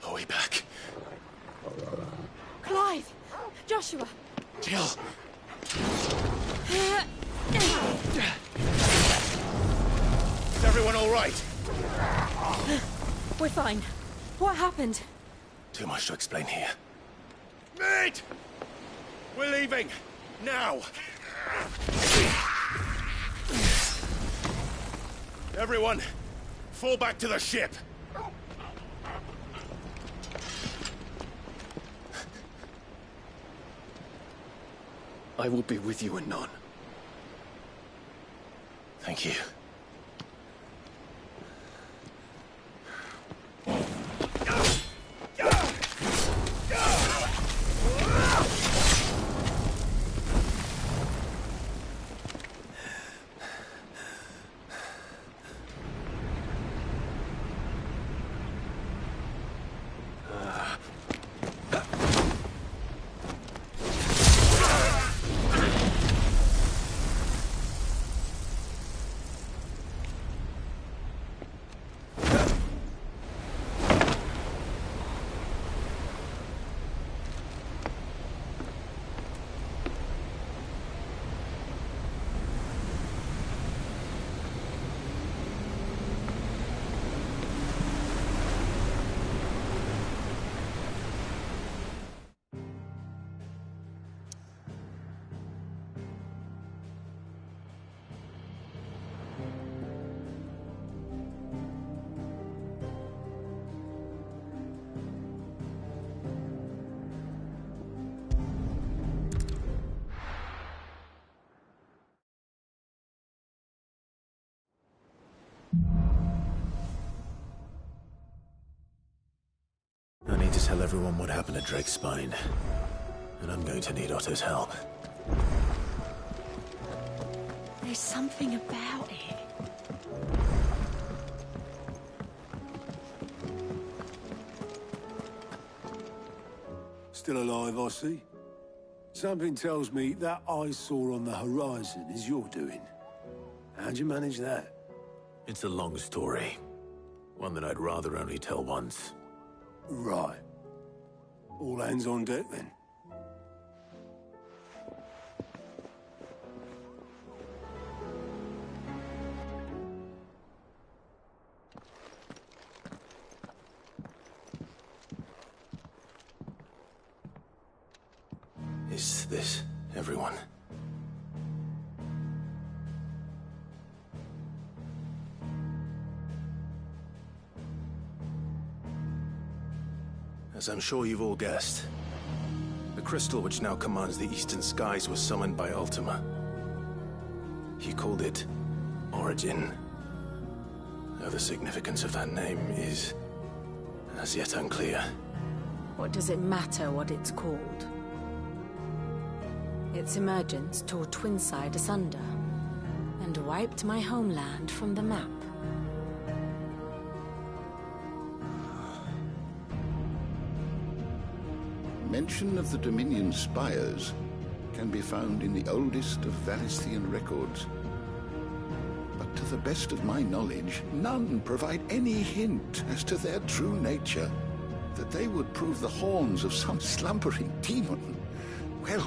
Are we back? Clive! Joshua! Jill! Is everyone all right? We're fine. What happened? Too much to explain here. Mate! We're leaving! Now! Everyone, fall back to the ship! I will be with you anon. Thank you. I need to tell everyone what happened at Drake's Spine. And I'm going to need Otto's help. There's something about it. Still alive, I see. Something tells me that eyesore on the horizon is your doing. How'd you manage that? It's a long story. One that I'd rather only tell once. Right. All hands on deck, then. Is this everyone? As I'm sure you've all guessed, the crystal which now commands the eastern skies was summoned by Ultima. He called it Origin. Though the significance of that name is as yet unclear. What does it matter what it's called? Its emergence tore Twinside asunder, and wiped my homeland from the map. Mention of the Dominion spires can be found in the oldest of Valisthian records. But to the best of my knowledge, none provide any hint as to their true nature. That they would prove the horns of some slumbering demon. Well...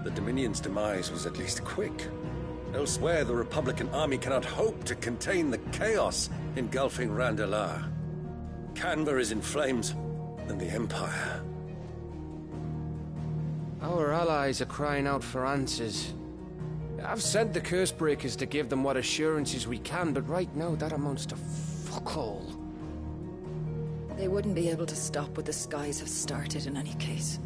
The Dominion's demise was at least quick. Elsewhere, the Republican army cannot hope to contain the chaos engulfing Randalar. Canva is in flames, and the Empire... Our allies are crying out for answers. I've sent the Cursebreakers to give them what assurances we can, but right now that amounts to fuck all. They wouldn't be able to stop what the skies have started in any case.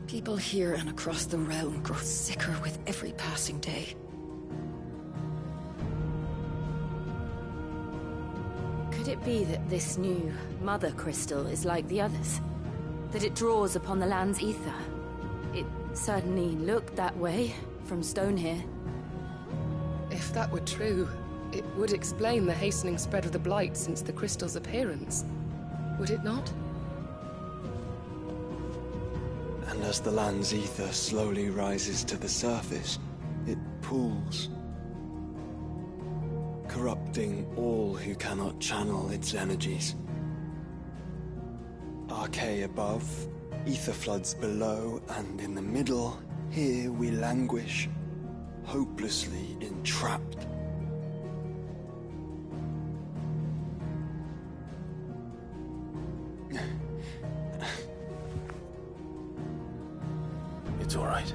People here and across the realm grow sicker with every passing day. Could it be that this new Mother Crystal is like the others? That it draws upon the land's ether? It certainly looked that way from stone here. If that were true, it would explain the hastening spread of the Blight since the crystal's appearance. Would it not? And as the land's ether slowly rises to the surface, it pools, corrupting all who cannot channel its energies. Archay above, ether floods below, and in the middle, here we languish, hopelessly entrapped. It's all right.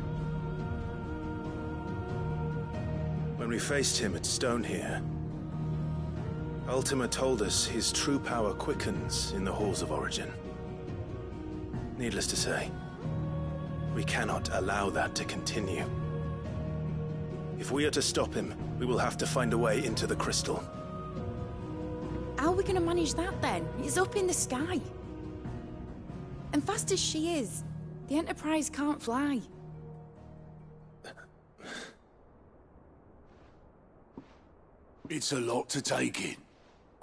When we faced him at Stone here, Ultima told us his true power quickens in the halls of Origin. Needless to say, we cannot allow that to continue. If we are to stop him, we will have to find a way into the crystal. How are we gonna manage that then? It's up in the sky. And fast as she is, the Enterprise can't fly. It's a lot to take in,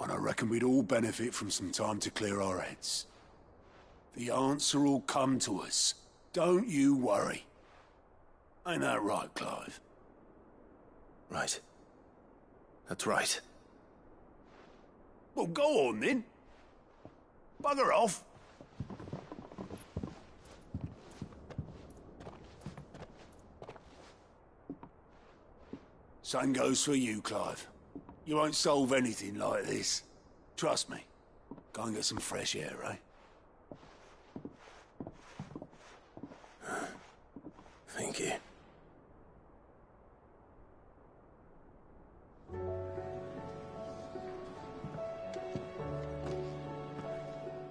and I reckon we'd all benefit from some time to clear our heads. The answer will come to us. Don't you worry. Ain't that right, Clive? Right. That's right. Well, go on then. Bugger off. Same goes for you, Clive. You won't solve anything like this. Trust me. Go and get some fresh air, eh? Thank you.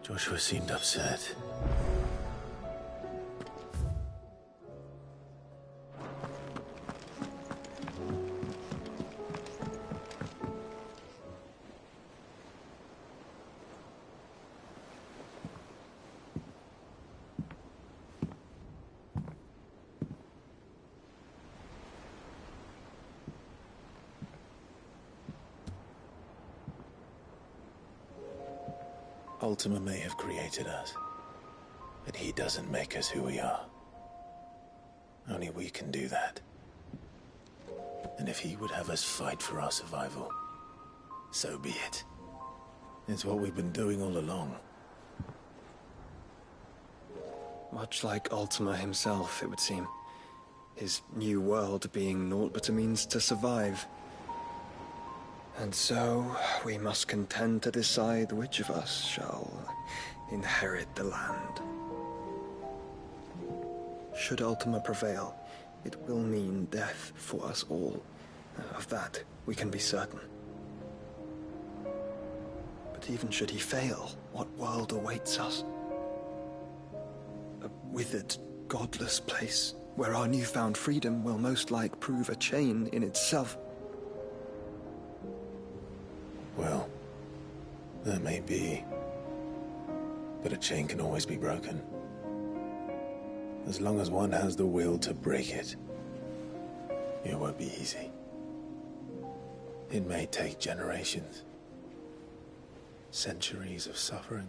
Joshua seemed upset. Ultima may have created us, but he doesn't make us who we are. Only we can do that. And if he would have us fight for our survival, so be it. It's what we've been doing all along. Much like Ultima himself, it would seem. His new world being naught but a means to survive. And so, we must contend to decide which of us shall inherit the land. Should Ultima prevail, it will mean death for us all. Of that, we can be certain. But even should he fail, what world awaits us? A withered, godless place, where our newfound freedom will most like prove a chain in itself. Well, that may be. But a chain can always be broken. As long as one has the will to break it. It won't be easy. It may take generations. Centuries of suffering.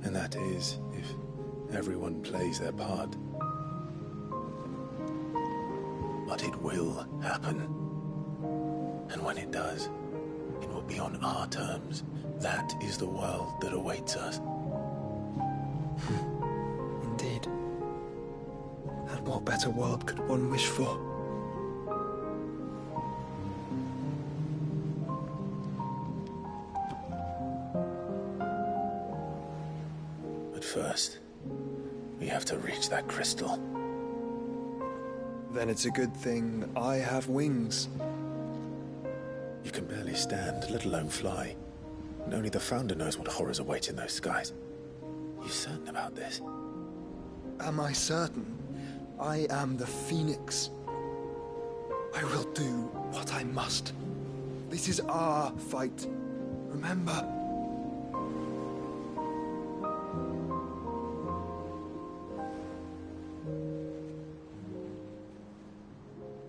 And that is, if everyone plays their part. But it will happen. And when it does, it will be on our terms. That is the world that awaits us. Indeed. And what better world could one wish for? But first, we have to reach that crystal. Then it's a good thing I have wings. You can barely stand, let alone fly. And only the Founder knows what horrors await in those skies. You certain about this? Am I certain? I am the Phoenix. I will do what I must. This is our fight. Remember?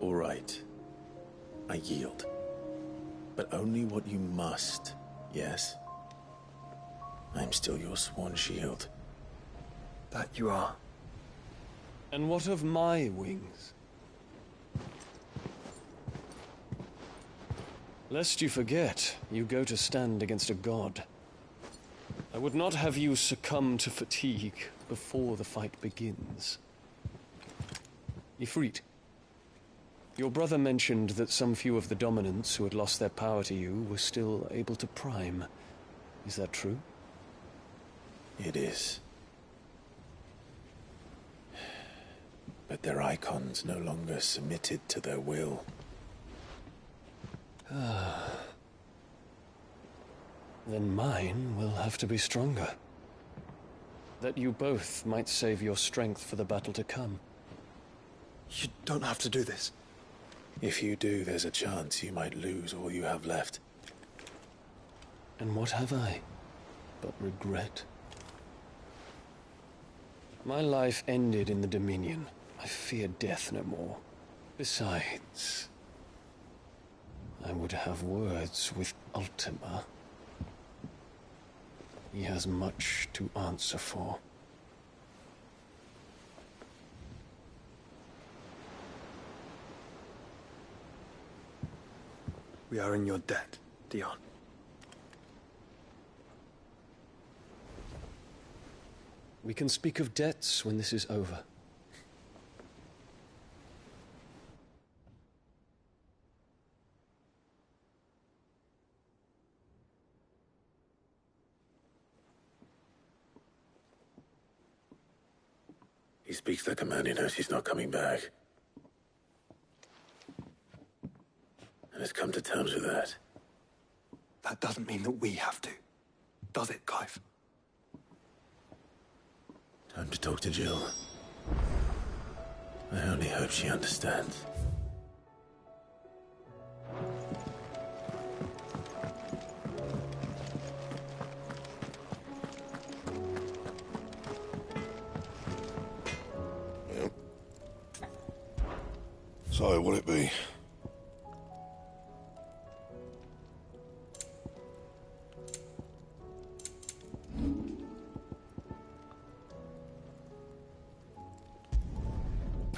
All right. I yield. But only what you must, yes? I'm still your sworn shield. That you are. And what of my wings? Lest you forget, you go to stand against a god. I would not have you succumb to fatigue before the fight begins. Ifrit, your brother mentioned that some few of the dominants who had lost their power to you were still able to prime. Is that true? It is. But their icons no longer submitted to their will. Then mine will have to be stronger. That you both might save your strength for the battle to come. You don't have to do this. If you do, there's a chance you might lose all you have left. And what have I but regret? My life ended in the Dominion. I fear death no more. Besides, I would have words with Ultima. He has much to answer for. We are in your debt, Dion. We can speak of debts when this is over. He speaks the command, he knows he's not coming back. And has come to terms with that. That doesn't mean that we have to, does it, Clive? Time to talk to Jill. I only hope she understands. Yep. So, what'll it be?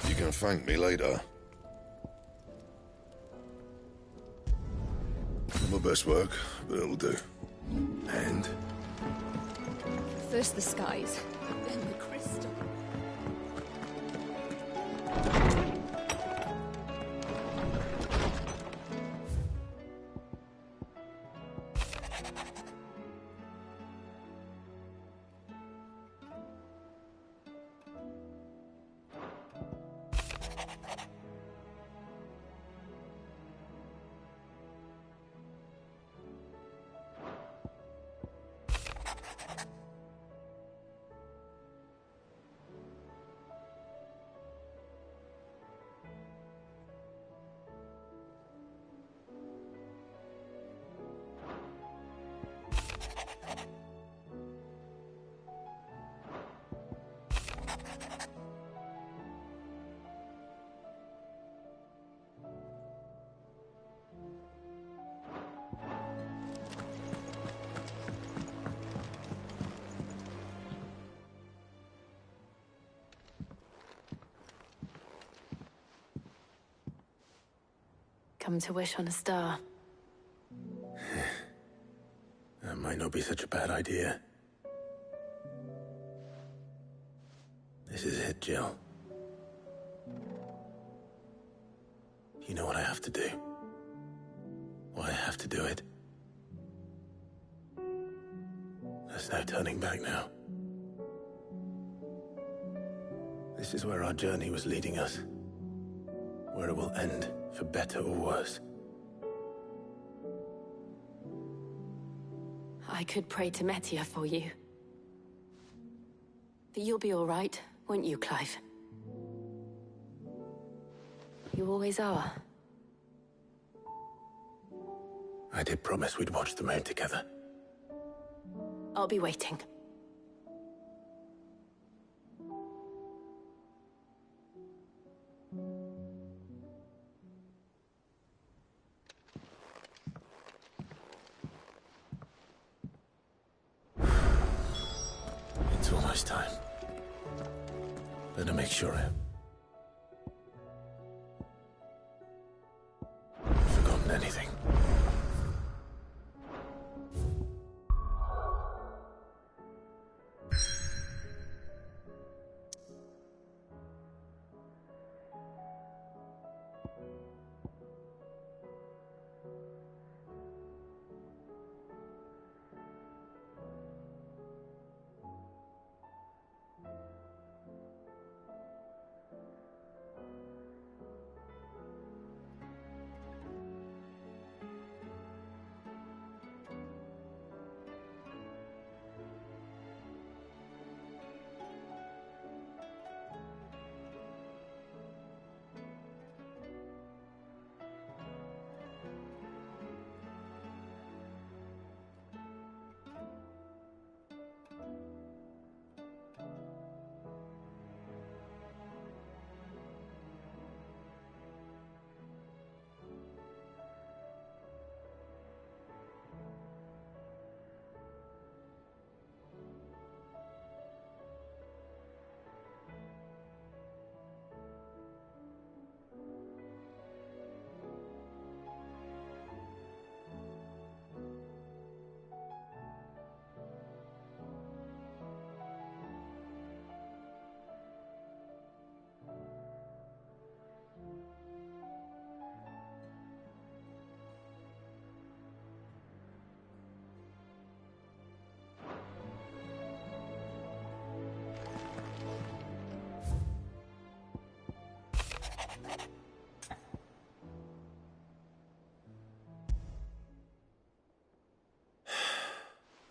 You can thank me later. Not my best work, but it'll do. And? First the skies, then the crystal. Come to wish on a star. That might not be such a bad idea. This is it, Jill. You know what I have to do. Why I have to do it. There's no turning back now. This is where our journey was leading us. Where it will end, for better or worse. I could pray to Metia for you. But you'll be all right, won't you, Clive? You always are. I did promise we'd watch the moon together. I'll be waiting. It's almost time. Better make sure I've forgotten anything.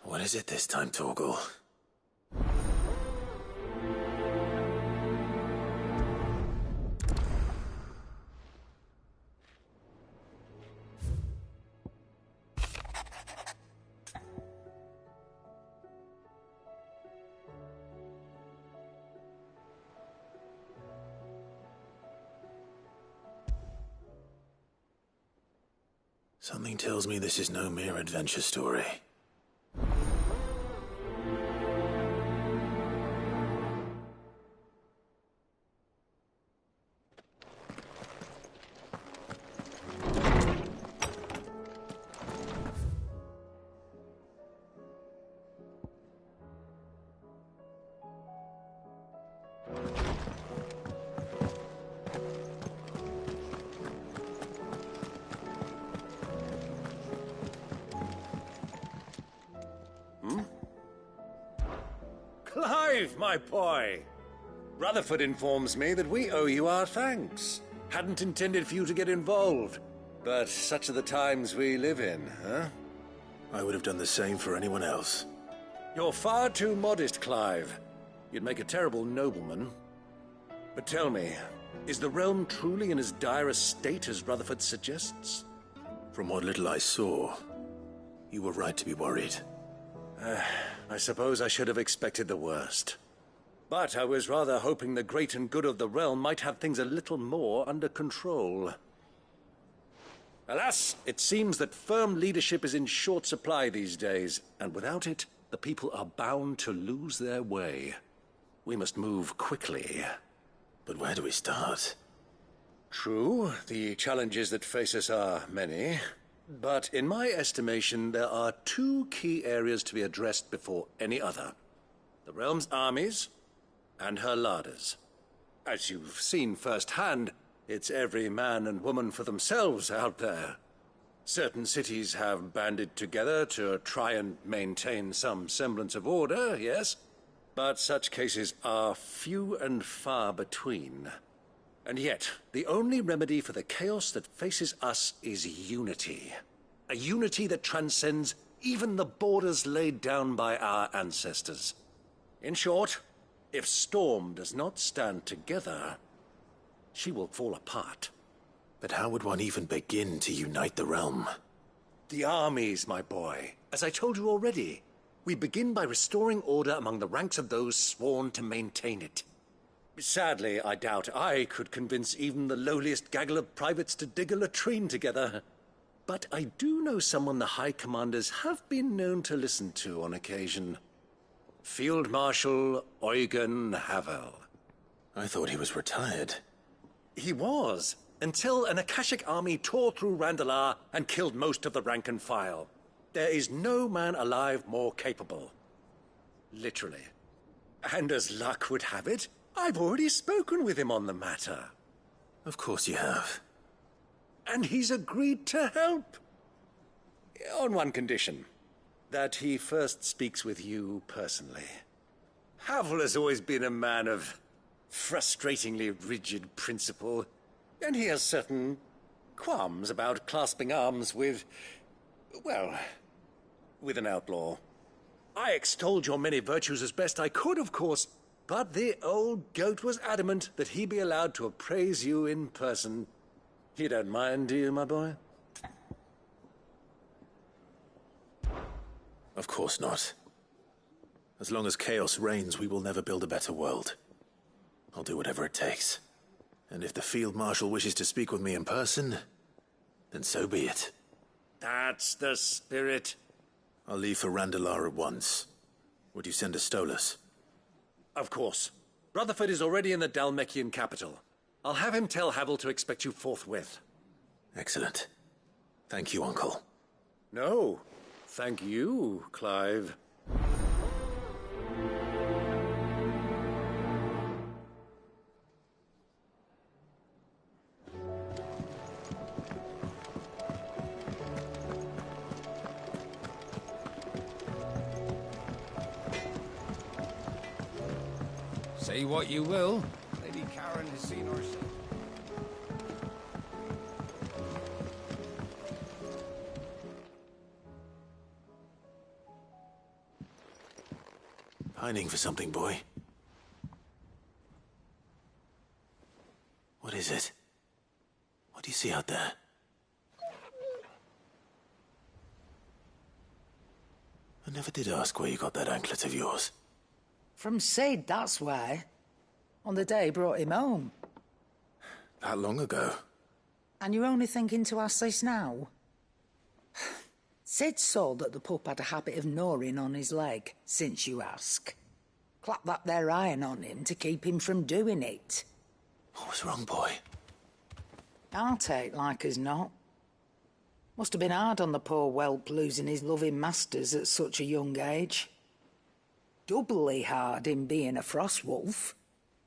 What is it this time, Torgal? Something tells me this is no mere adventure story. Clive, my boy! Rutherford informs me that we owe you our thanks. Hadn't intended for you to get involved, but such are the times we live in, huh? I would have done the same for anyone else. You're far too modest, Clive. You'd make a terrible nobleman. But tell me, is the realm truly in as dire a state as Rutherford suggests? From what little I saw, you were right to be worried. I suppose I should have expected the worst. But I was rather hoping the great and good of the realm might have things a little more under control. Alas, it seems that firm leadership is in short supply these days, and without it, the people are bound to lose their way. We must move quickly. But where do we start? True, the challenges that face us are many. But in my estimation, there are two key areas to be addressed before any other. The realm's armies and her larders. As you've seen firsthand, it's every man and woman for themselves out there. Certain cities have banded together to try and maintain some semblance of order, yes, but such cases are few and far between. And yet, the only remedy for the chaos that faces us is unity. A unity that transcends even the borders laid down by our ancestors. In short, if Storm does not stand together, she will fall apart. But how would one even begin to unite the realm? The armies, my boy. As I told you already, we begin by restoring order among the ranks of those sworn to maintain it. Sadly, I doubt I could convince even the lowliest gaggle of privates to dig a latrine together. But I do know someone the High Commanders have been known to listen to on occasion. Field Marshal Eugen Havel. I thought he was retired. He was, until an Akashic army tore through Randalar and killed most of the rank and file. There is no man alive more capable. Literally. And as luck would have it, I've already spoken with him on the matter. Of course you have. And he's agreed to help. On one condition. That he first speaks with you personally. Havel has always been a man of frustratingly rigid principle, and he has certain qualms about clasping arms with, well, with an outlaw. I extolled your many virtues as best I could, of course, but the old goat was adamant that he be allowed to appraise you in person. You don't mind, do you, my boy? Of course not. As long as chaos reigns, we will never build a better world. I'll do whatever it takes. And if the Field Marshal wishes to speak with me in person, then so be it. That's the spirit. I'll leave for Randalar at once. Would you send a Stolas? Of course. Rutherford is already in the Dhalmekian capital. I'll have him tell Havel to expect you forthwith. Excellent. Thank you, Uncle. No. Thank you, Clive. Say what you will, Lady Karen has seen herself. Pining for something, boy. What is it? What do you see out there? I never did ask where you got that anklet of yours. From Sid, that's why. On the day he brought him home. That long ago? And you're only thinking to ask this now? Sid saw that the pup had a habit of gnawing on his leg, since you ask. Clap that there iron on him to keep him from doing it. What was wrong, boy? I'll take like as not. Must have been hard on the poor whelp losing his loving masters at such a young age. Doubly hard in being a frost wolf,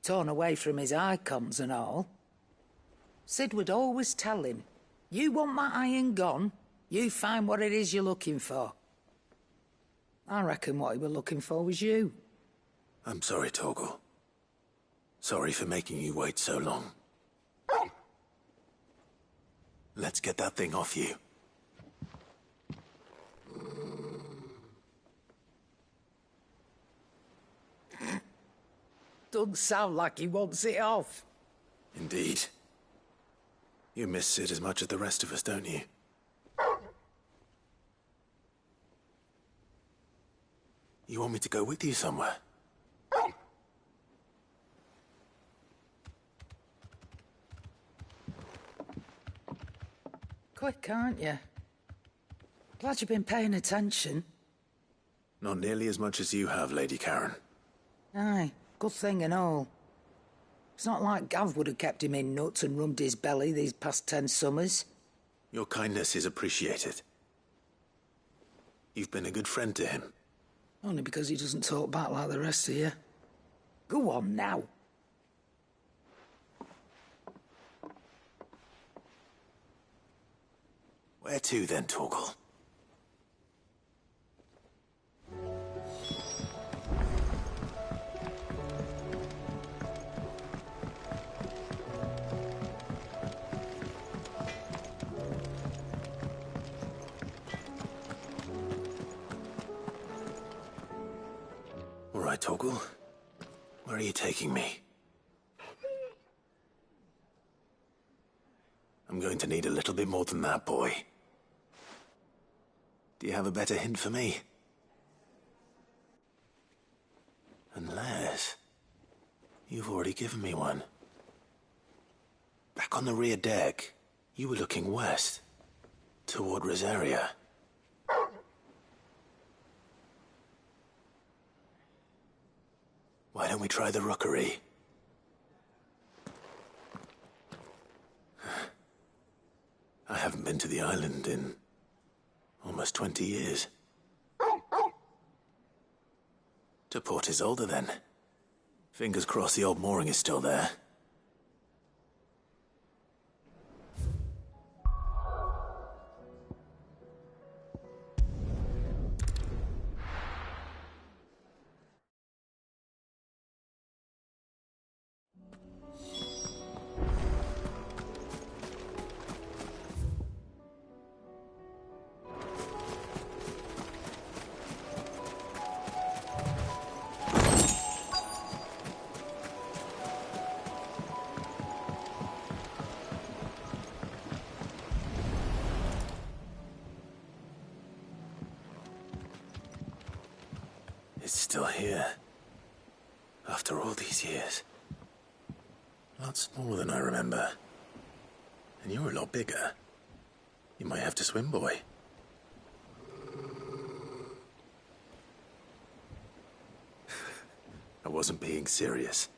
torn away from his icons and all. Sid would always tell him, you want that iron gone, you find what it is you're looking for. I reckon what he was looking for was you. I'm sorry, Torgal. Sorry for making you wait so long. Let's get that thing off you. Doesn't sound like he wants it off. Indeed. You miss Sid as much as the rest of us, don't you? You want me to go with you somewhere? quick, aren't you? Glad you've been paying attention. Not nearly as much as you have, Lady Karen. Aye, good thing and all. It's not like Gav would have kept him in nuts and rubbed his belly these past 10 summers. Your kindness is appreciated. You've been a good friend to him. Only because he doesn't talk back like the rest of you. Go on now. Where to then, Torgal? All right, Torgal. Where are you taking me? I'm going to need a little bit more than that, boy. Do you have a better hint for me? Unless... you've already given me one. Back on the rear deck, you were looking west, toward Rosaria. Why don't we try the rookery? I haven't been to the island in almost 20 years. To Port Isolde, then. Fingers crossed the old mooring is still there. It's still here. After all these years. A lot smaller than I remember. And you're a lot bigger. You might have to swim, boy. I wasn't being serious.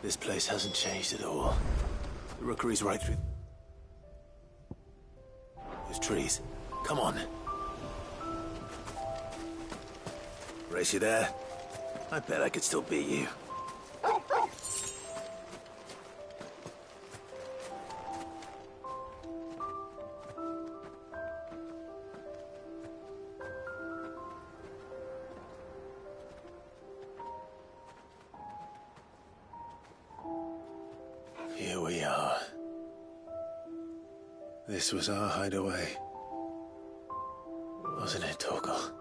This place hasn't changed at all. The rookery's right through those trees. Come on. Race you there? I bet I could still beat you. Here we are. This was our hideaway. Wasn't it, Torgal?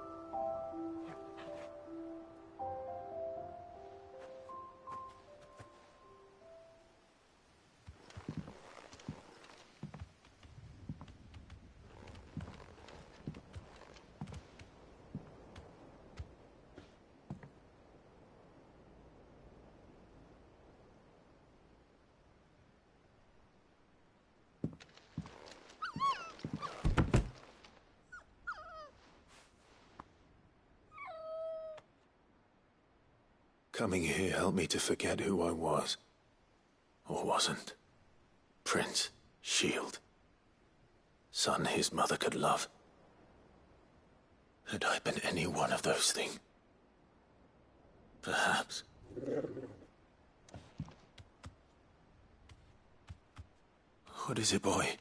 Coming here helped me to forget who I was. Or wasn't. Prince, shield. Son his mother could love. Had I been any one of those things? Perhaps. What is it, boy?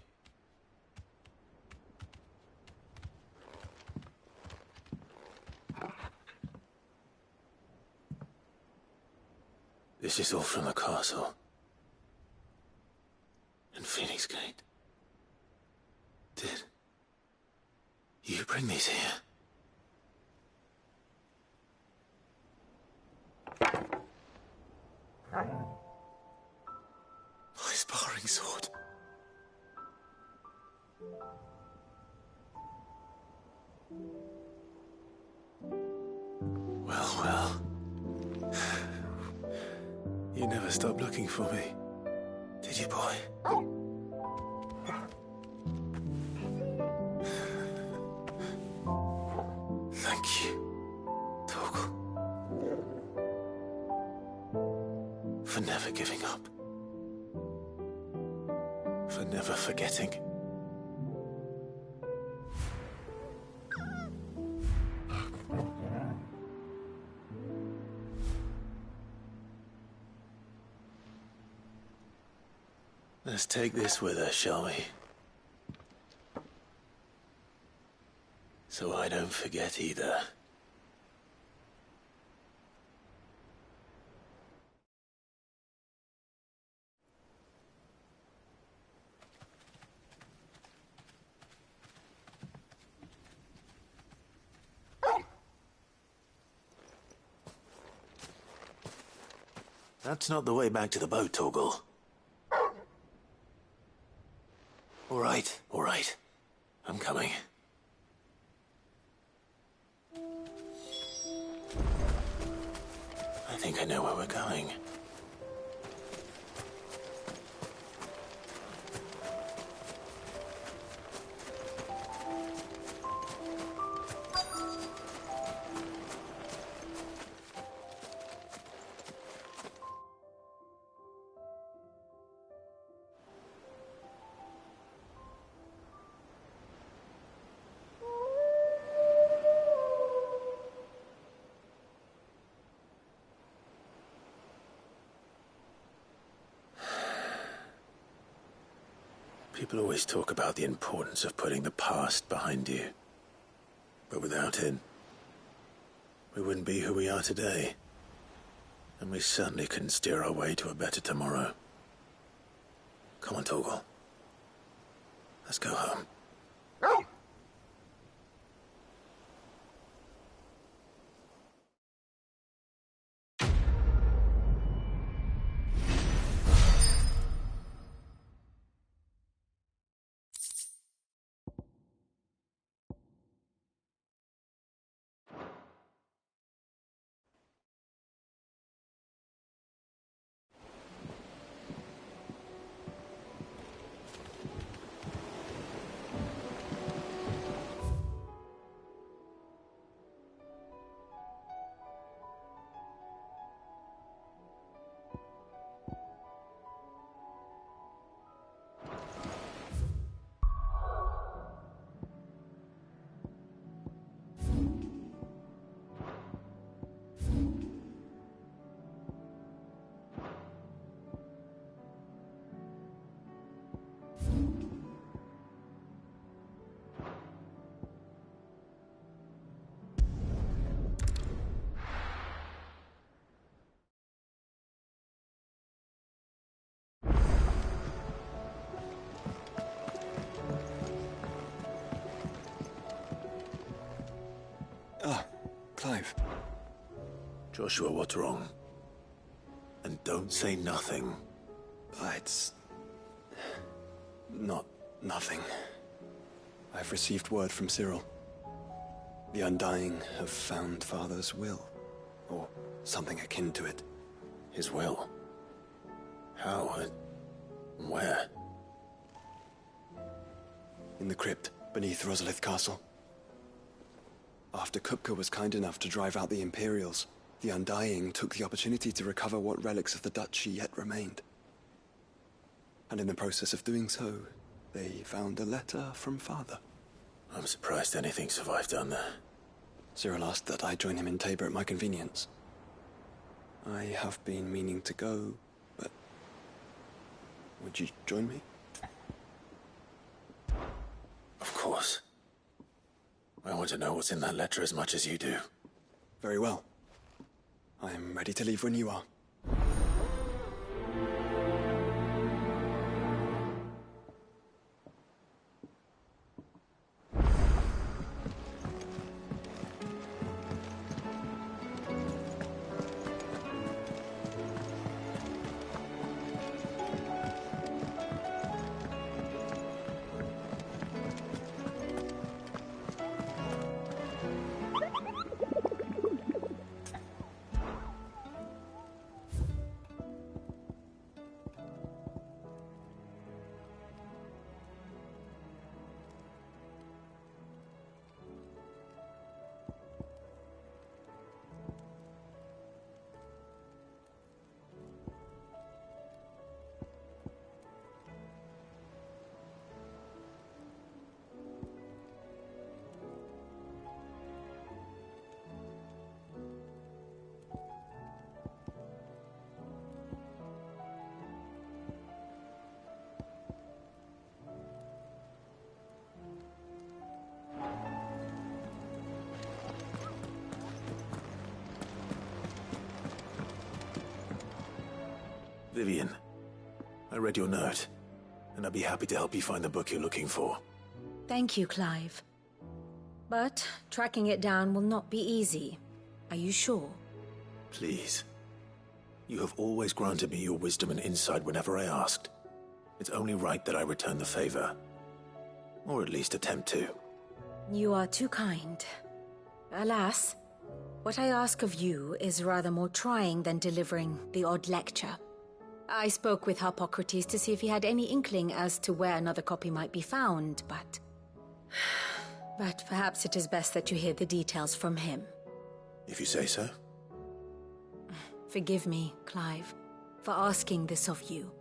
This is all from the castle. In Phoenix Gate. Did you bring these here? My sparring sword. Well. You never stopped looking for me, did you, boy? Thank you, Torgal, for never giving up, for never forgetting. Let's take this with us, shall we? So I don't forget either. That's not the way back to the boat, Torgal. All right. I'm coming. I think I know where we're going. People always talk about the importance of putting the past behind you. But without it, we wouldn't be who we are today. And we certainly couldn't steer our way to a better tomorrow. Come on, Torgal. Let's go home. Clive. Joshua, what's wrong? And don't say nothing. It's... not nothing. I've received word from Cyril. The Undying have found Father's will. Or something akin to it. His will? How? Where? In the crypt, beneath Rosalith Castle. After Kupka was kind enough to drive out the Imperials, the Undying took the opportunity to recover what relics of the Duchy yet remained. And in the process of doing so, they found a letter from Father. I'm surprised anything survived down there. Cyril asked that I join him in Tabor at my convenience. I have been meaning to go, but... would you join me? Of course. I want to know what's in that letter as much as you do. Very well. I am ready to leave when you are. Vivian, I read your note, and I'd be happy to help you find the book you're looking for. Thank you, Clive. But tracking it down will not be easy. Are you sure? Please. You have always granted me your wisdom and insight whenever I asked. It's only right that I return the favor. Or at least attempt to. You are too kind. Alas, what I ask of you is rather more trying than delivering the odd lecture. I spoke with Harpocrates to see if he had any inkling as to where another copy might be found, but... But perhaps it is best that you hear the details from him. If you say so. Forgive me, Clive, for asking this of you.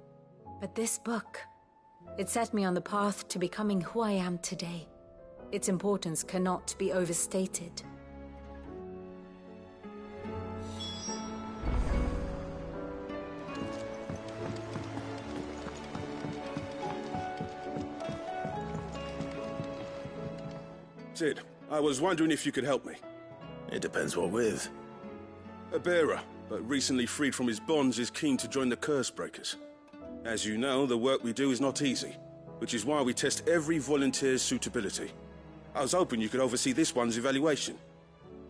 But this book, it set me on the path to becoming who I am today. Its importance cannot be overstated. Cid, I was wondering if you could help me. It depends what with. A bearer, but recently freed from his bonds, is keen to join the Cursebreakers. As you know, the work we do is not easy, which is why we test every volunteer's suitability. I was hoping you could oversee this one's evaluation.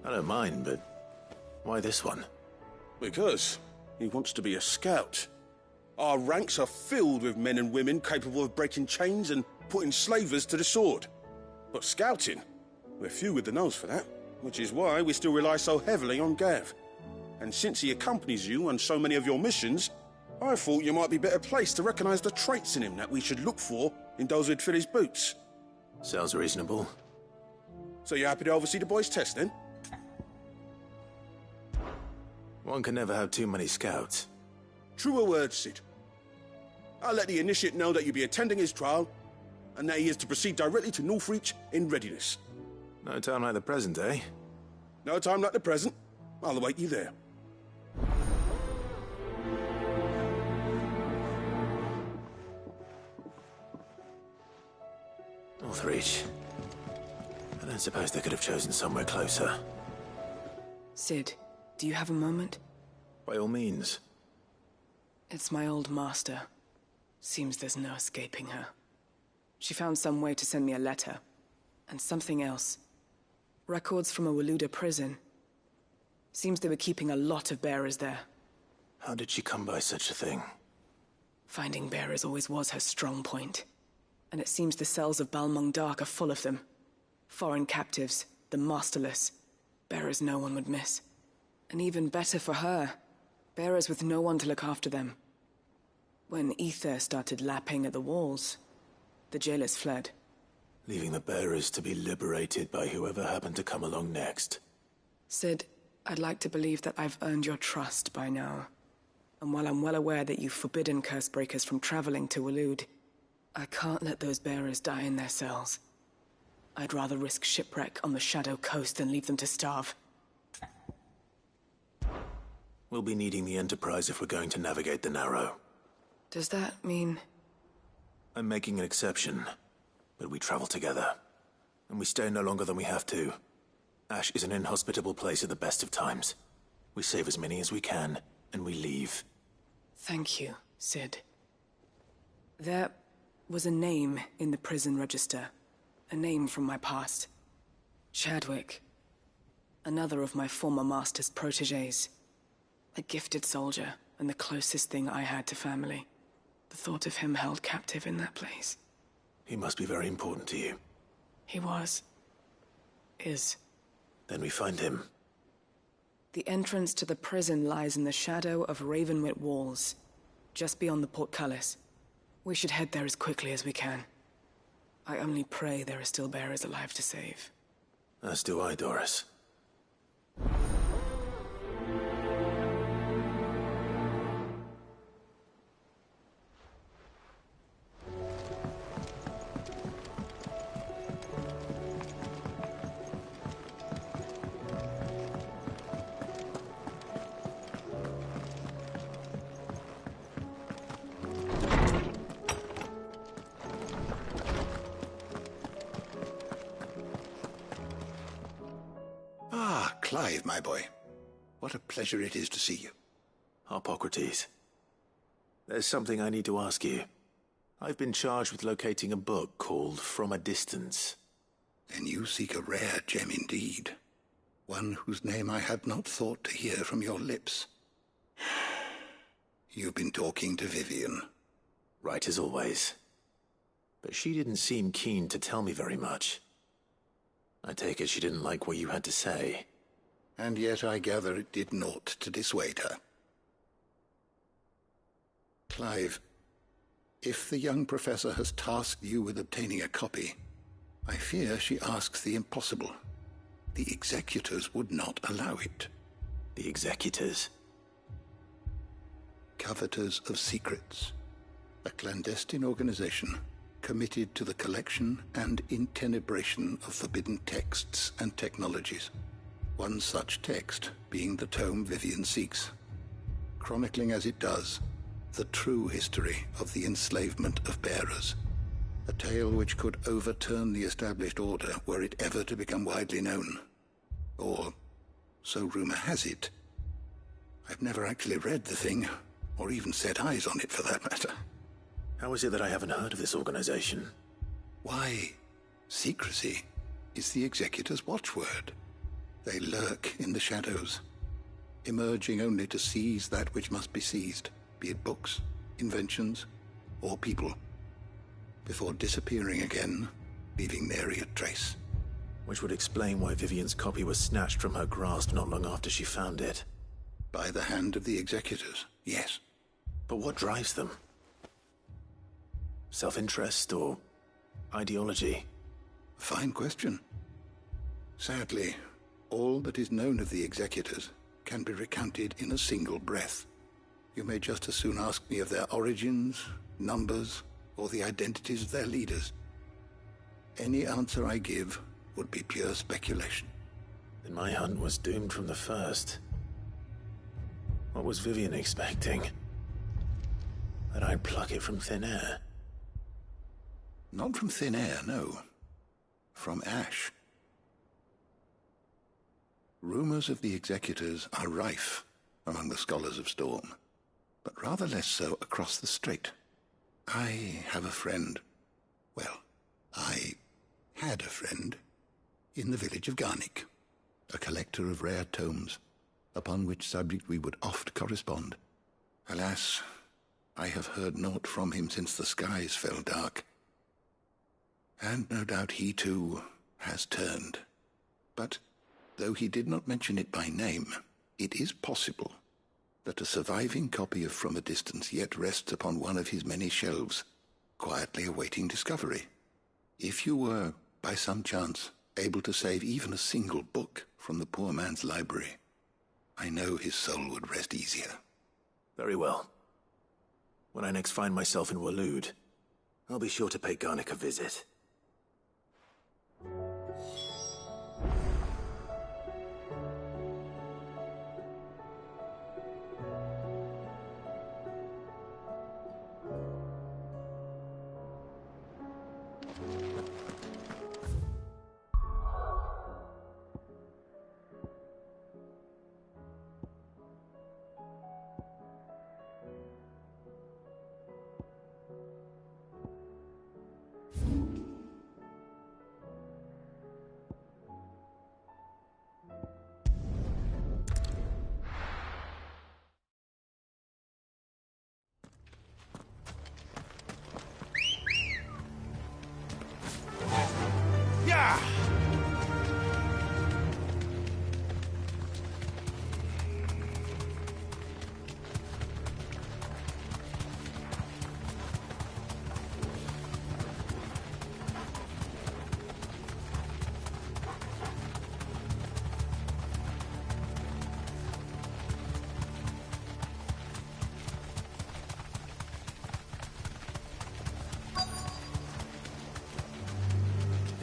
I don't mind, but why this one? Because he wants to be a scout. Our ranks are filled with men and women capable of breaking chains and putting slavers to the sword. But scouting, we're few with the nose for that, which is why we still rely so heavily on Gav. And since he accompanies you on so many of your missions, I thought you might be better placed to recognize the traits in him that we should look for in those who'd fill his boots. Sounds reasonable. So you're happy to oversee the boys' test, then? One can never have too many scouts. Truer words, Cid. I'll let the initiate know that you'll be attending his trial, and that he is to proceed directly to Northreach in readiness. No time like the present, eh? No time like the present. I'll await you there. Northreach. I don't suppose they could have chosen somewhere closer. Cid, do you have a moment? By all means. It's my old master. Seems there's no escaping her. She found some way to send me a letter. And something else. Records from a Waluda prison. Seems they were keeping a lot of bearers there. How did she come by such a thing? Finding bearers always was her strong point. And it seems the cells of Balmung Dark are full of them. Foreign captives, the masterless. Bearers no one would miss. And even better for her, bearers with no one to look after them. When ether started lapping at the walls, the jailers fled. Leaving the bearers to be liberated by whoever happened to come along next. Cid, I'd like to believe that I've earned your trust by now. And while I'm well aware that you've forbidden Cursebreakers from traveling to Waloed, I can't let those bearers die in their cells. I'd rather risk shipwreck on the Shadow Coast than leave them to starve. We'll be needing the Enterprise if we're going to navigate the Narrow. Does that mean... I'm making an exception, but we travel together. And we stay no longer than we have to. Ash is an inhospitable place at the best of times. We save as many as we can, and we leave. Thank you, Cid. There was a name in the prison register. A name from my past. Chadwick. Another of my former master's protégés. A gifted soldier, and the closest thing I had to family. The thought of him held captive in that place. He must be very important to you. He was. Is. Then we find him. The entrance to the prison lies in the shadow of Ravenwit Walls, just beyond the portcullis. We should head there as quickly as we can. I only pray there are still bearers alive to save. As do I, Doris. Clive, my boy. What a pleasure it is to see you. Harpocrates. There's something I need to ask you. I've been charged with locating a book called From a Distance. Then you seek a rare gem indeed. One whose name I had not thought to hear from your lips. You've been talking to Vivian. Right as always. But she didn't seem keen to tell me very much. I take it she didn't like what you had to say. And yet I gather it did naught to dissuade her. Clive, if the young professor has tasked you with obtaining a copy, I fear she asks the impossible. The executors would not allow it. The executors? Coveters of Secrets. A clandestine organization committed to the collection and intenebration of forbidden texts and technologies. One such text being the tome Vivian seeks, chronicling as it does the true history of the enslavement of bearers. A tale which could overturn the established order were it ever to become widely known. Or, so rumor has it. I've never actually read the thing, or even set eyes on it for that matter. How is it that I haven't heard of this organization? Why, secrecy is the Executor's watchword. They lurk in the shadows, emerging only to seize that which must be seized, be it books, inventions, or people, before disappearing again, leaving nary a trace. Which would explain why Vivian's copy was snatched from her grasp not long after she found it. By the hand of the Executors, yes. But what drives them? Self-interest or ideology? Fine question. Sadly, all that is known of the Executors can be recounted in a single breath. You may just as soon ask me of their origins, numbers, or the identities of their leaders. Any answer I give would be pure speculation. Then my hunt was doomed from the first. What was Vivian expecting? That I'd pluck it from thin air? Not from thin air, no. From ash. Rumors of the Executors are rife among the scholars of Storm, but rather less so across the Strait. I have a friend. Well, I had a friend in the village of Garnick, a collector of rare tomes, upon which subject we would oft correspond. Alas, I have heard naught from him since the skies fell dark. And no doubt he too has turned. But though he did not mention it by name, it is possible that a surviving copy of From a Distance yet rests upon one of his many shelves, quietly awaiting discovery. If you were, by some chance, able to save even a single book from the poor man's library, I know his soul would rest easier. Very well. When I next find myself in Waloed, I'll be sure to pay Garnick a visit.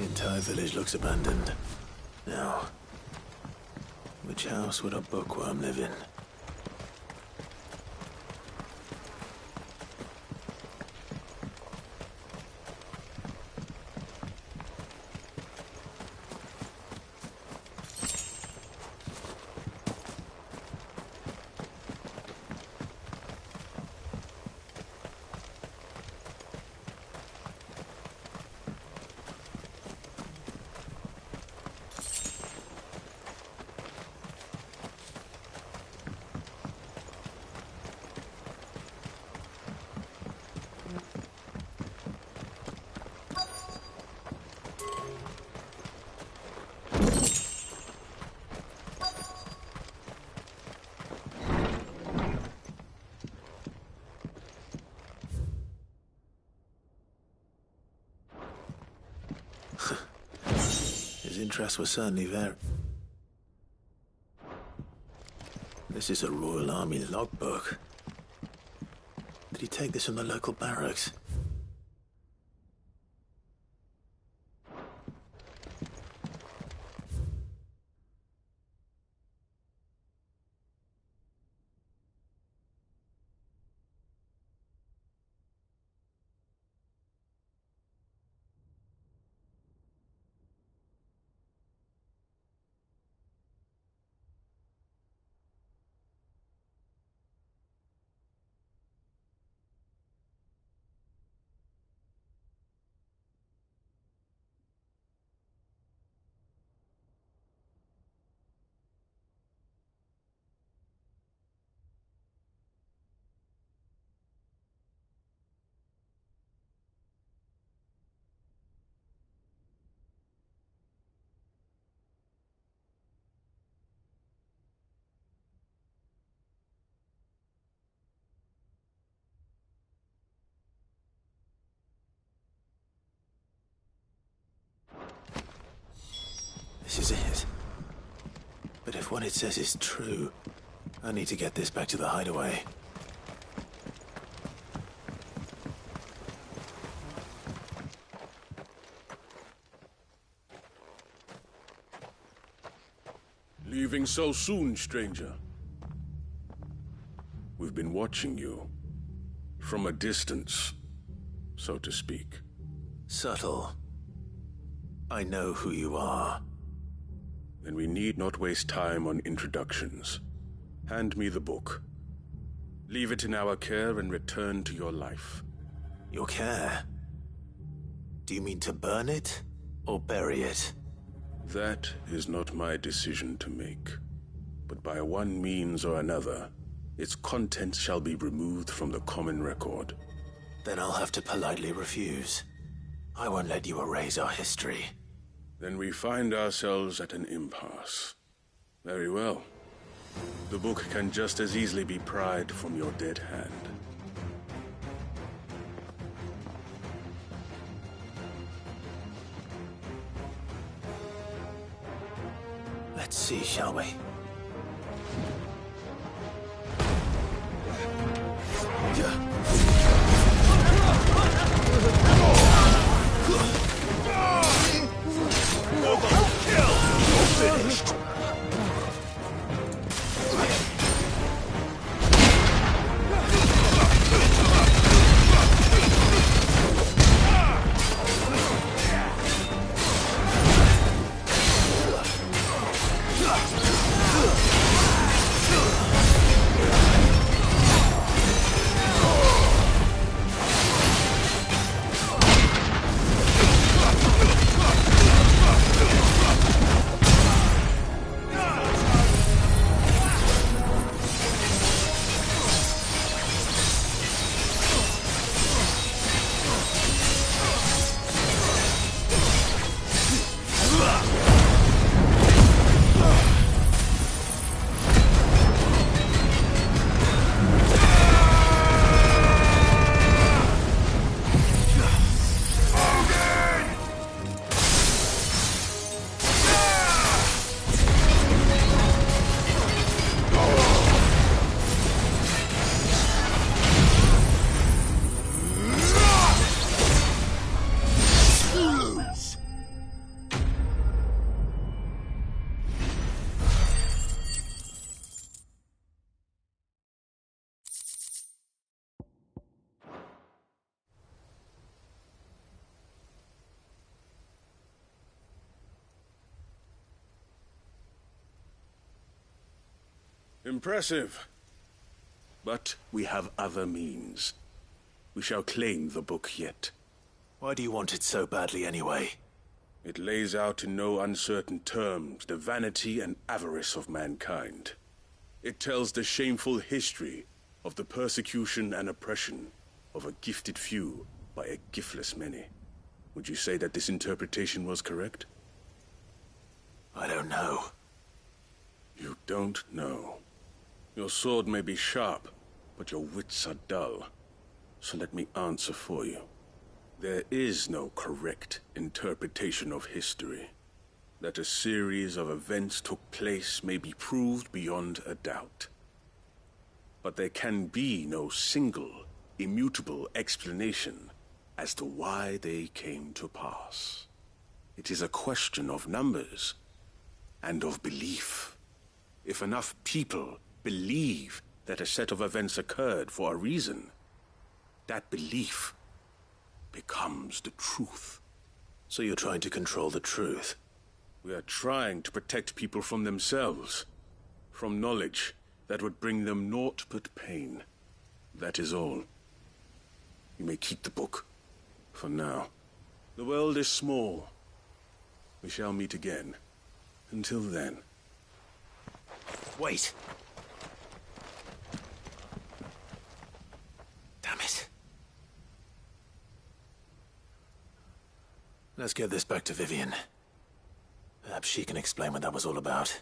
The entire village looks abandoned. Now, which house would a bookworm live in? interests were certainly varied. This is a Royal Army logbook. Did he take this from the local barracks? This is it. But if what it says is true, I need to get this back to the hideaway. Leaving so soon, stranger? We've been watching you. From a distance, so to speak. Subtle. I know who you are. Then we need not waste time on introductions. Hand me the book. Leave it in our care and return to your life. Your care? Do you mean to burn it or bury it? That is not my decision to make. But by one means or another, its contents shall be removed from the common record. Then I'll have to politely refuse. I won't let you erase our history. Then we find ourselves at an impasse. Very well. The book can just as easily be pried from your dead hand. Let's see, shall we? Finished. Impressive. But we have other means. We shall claim the book yet. Why do you want it so badly anyway? It lays out in no uncertain terms the vanity and avarice of mankind. It tells the shameful history of the persecution and oppression of a gifted few by a giftless many. Would you say that this interpretation was correct? I don't know. You don't know. Your sword may be sharp, but your wits are dull. So let me answer for you. There is no correct interpretation of history. that a series of events took place may be proved beyond a doubt. But there can be no single, immutable explanation as to why they came to pass. It is a question of numbers and of belief. If enough people believe that a set of events occurred for a reason, that belief becomes the truth. So you're trying to control the truth? We are trying to protect people from themselves, from knowledge that would bring them naught but pain. That is all. You may keep the book, for now. The world is small. We shall meet again. Until then. Wait! Damn it. Let's get this back to Vivian. Perhaps she can explain what that was all about.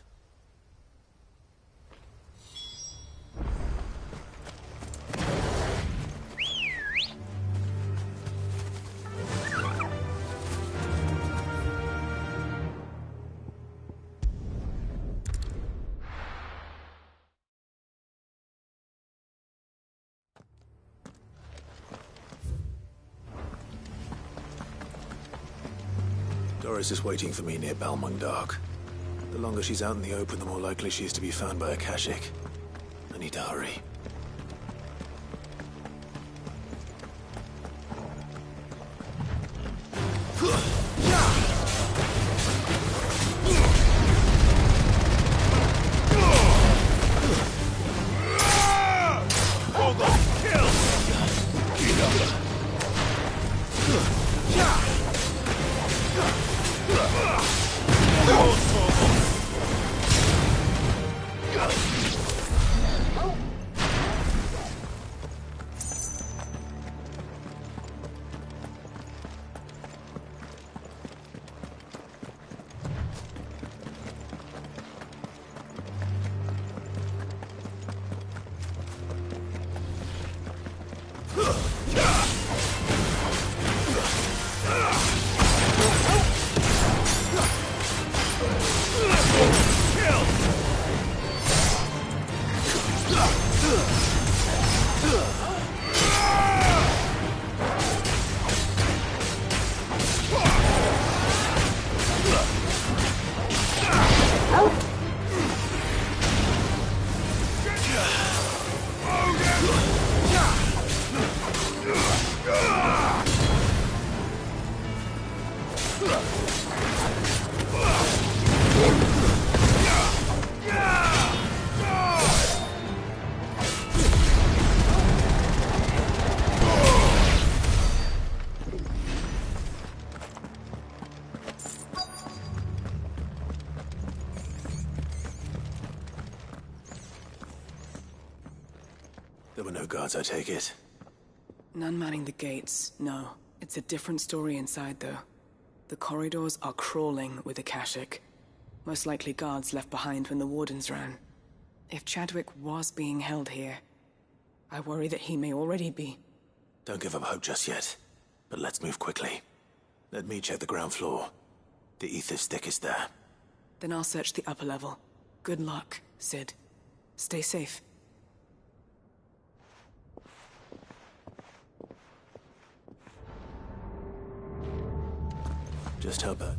Doris is waiting for me near Balmung Dark. The longer she's out in the open, the more likely she is to be found by Akashic. I need to hurry. There were no guards, I take it? None manning the gates, no. It's a different story inside, though. The corridors are crawling with Akashic. Most likely guards left behind when the Wardens ran. If Chadwick was being held here, I worry that he may already be. Don't give up hope just yet, but let's move quickly. Let me check the ground floor. The ether stick is there. Then I'll search the upper level. Good luck, Sid. Stay safe. Just how bad?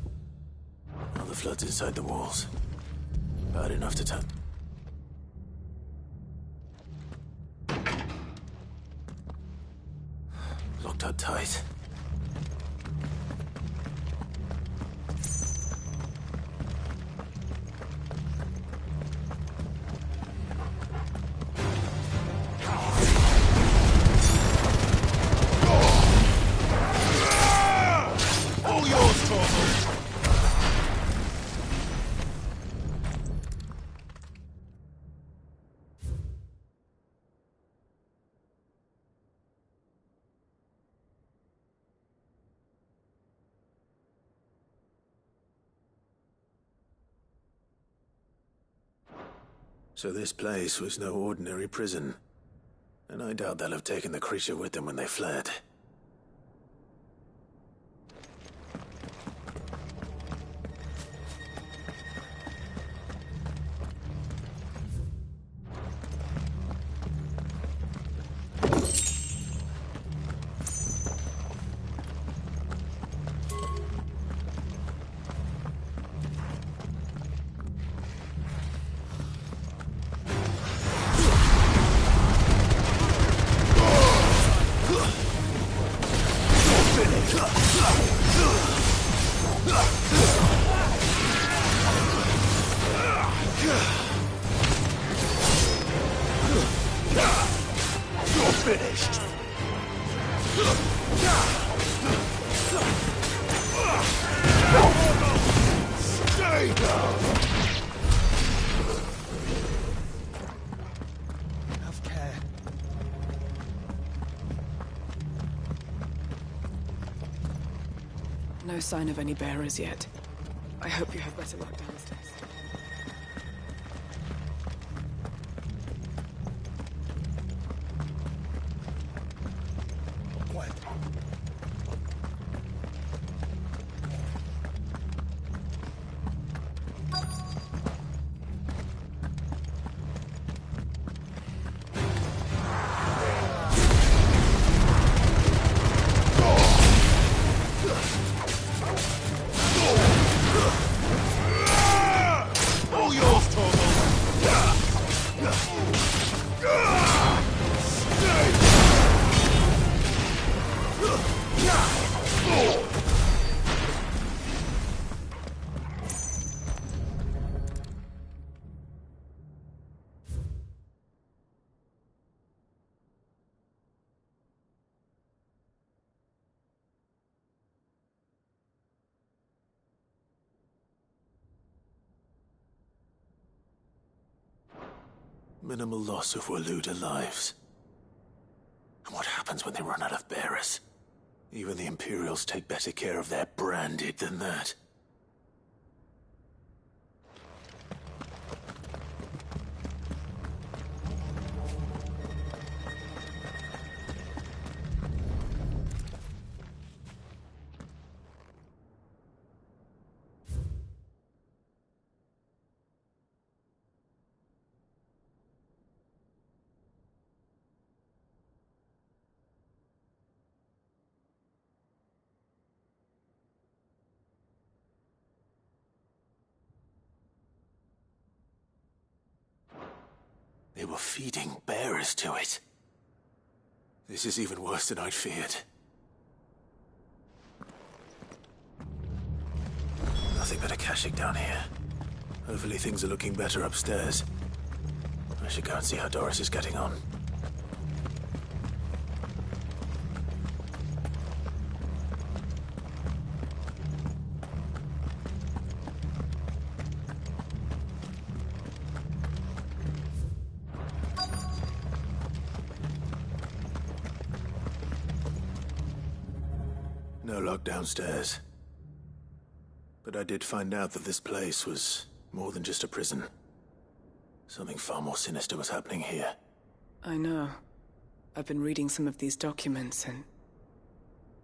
All the flood's inside the walls. Bad enough to touch. Locked up tight. All yours, Torvald! So this place was no ordinary prison. And I doubt they'll have taken the creature with them when they fled. finished. Stay down. Have care. No sign of any bearers yet. I hope you have better luck downstairs. Quiet. All yours, Torvald. Minimal loss of Waluda lives. And what happens when they run out of bearers? Even the Imperials take better care of their branded than that. They were feeding bearers to it. This is even worse than I'd feared. Nothing but a Kashyyyk down here. Hopefully things are looking better upstairs. I should go and see how Doris is getting on. No lock downstairs. But I did find out that this place was more than just a prison. Something far more sinister was happening here. I know. I've been reading some of these documents and...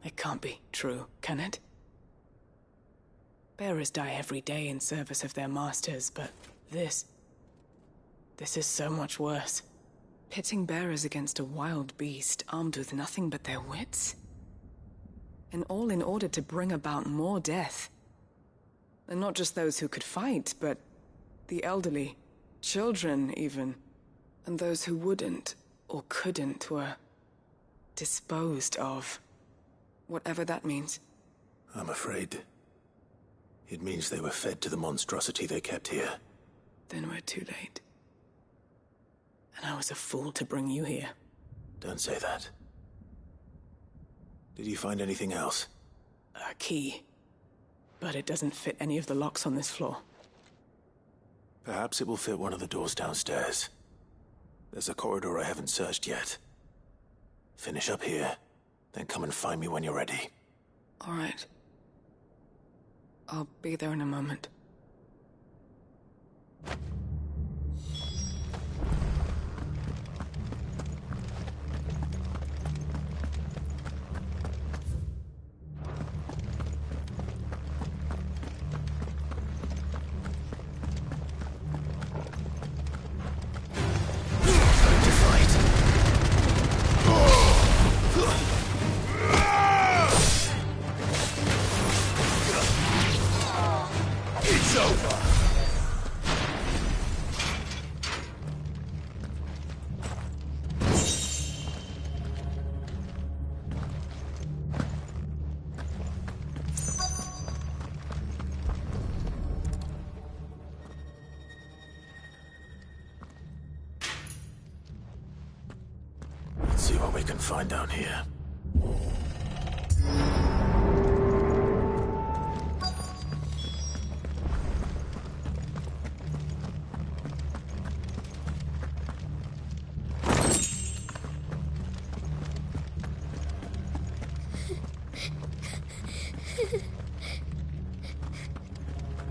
it can't be true, can it? Bearers die every day in service of their masters, but this is so much worse. Pitting bearers against a wild beast armed with nothing but their wits? And all in order to bring about more death. And not just those who could fight, but the elderly, children even, and those who wouldn't or couldn't were disposed of. Whatever that means. I'm afraid it means they were fed to the monstrosity they kept here. Then we're too late. And I was a fool to bring you here. Don't say that. Did you find anything else? A key. But it doesn't fit any of the locks on this floor. Perhaps it will fit one of the doors downstairs. There's a corridor I haven't searched yet. Finish up here, then come and find me when you're ready. All right. I'll be there in a moment. It's over. see what we can find down here.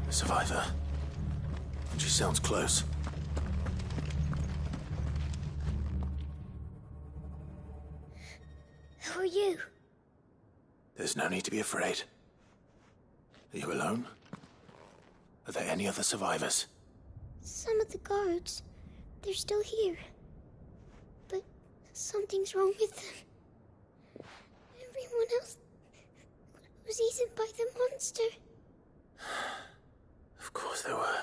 A survivor. She sounds close. Who are you? There's no need to be afraid. Are you alone? Are there any other survivors? Some of the guards. They're still here. But something's wrong with them. Everyone else was eaten by the monster. Of course there were.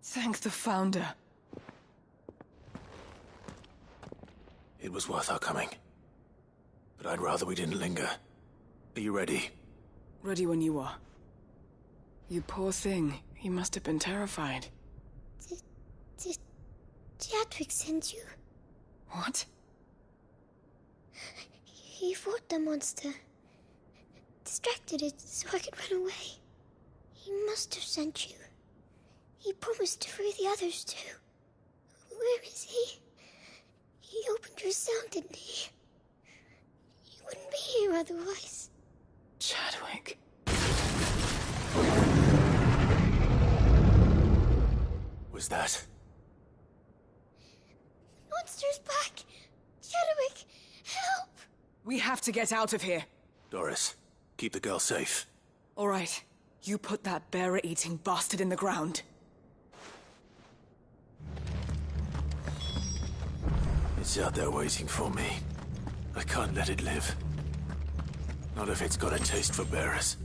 Thank the Founder. It was worth our coming. But I'd rather we didn't linger. Are you ready? Ready when you are. You poor thing. He must have been terrified. Did Jadwick send you? What? He fought the monster. Distracted it so I could run away. He must have sent you. He promised to free the others too. Where is he? He opened your cell, didn't he? He wouldn't be here otherwise. Jadwick. Was that? Monster's back! Jadwick, help! We have to get out of here. Doris, keep the girl safe. All right. You put that bearer-eating bastard in the ground. It's out there waiting for me. I can't let it live. Not if it's got a taste for bearers.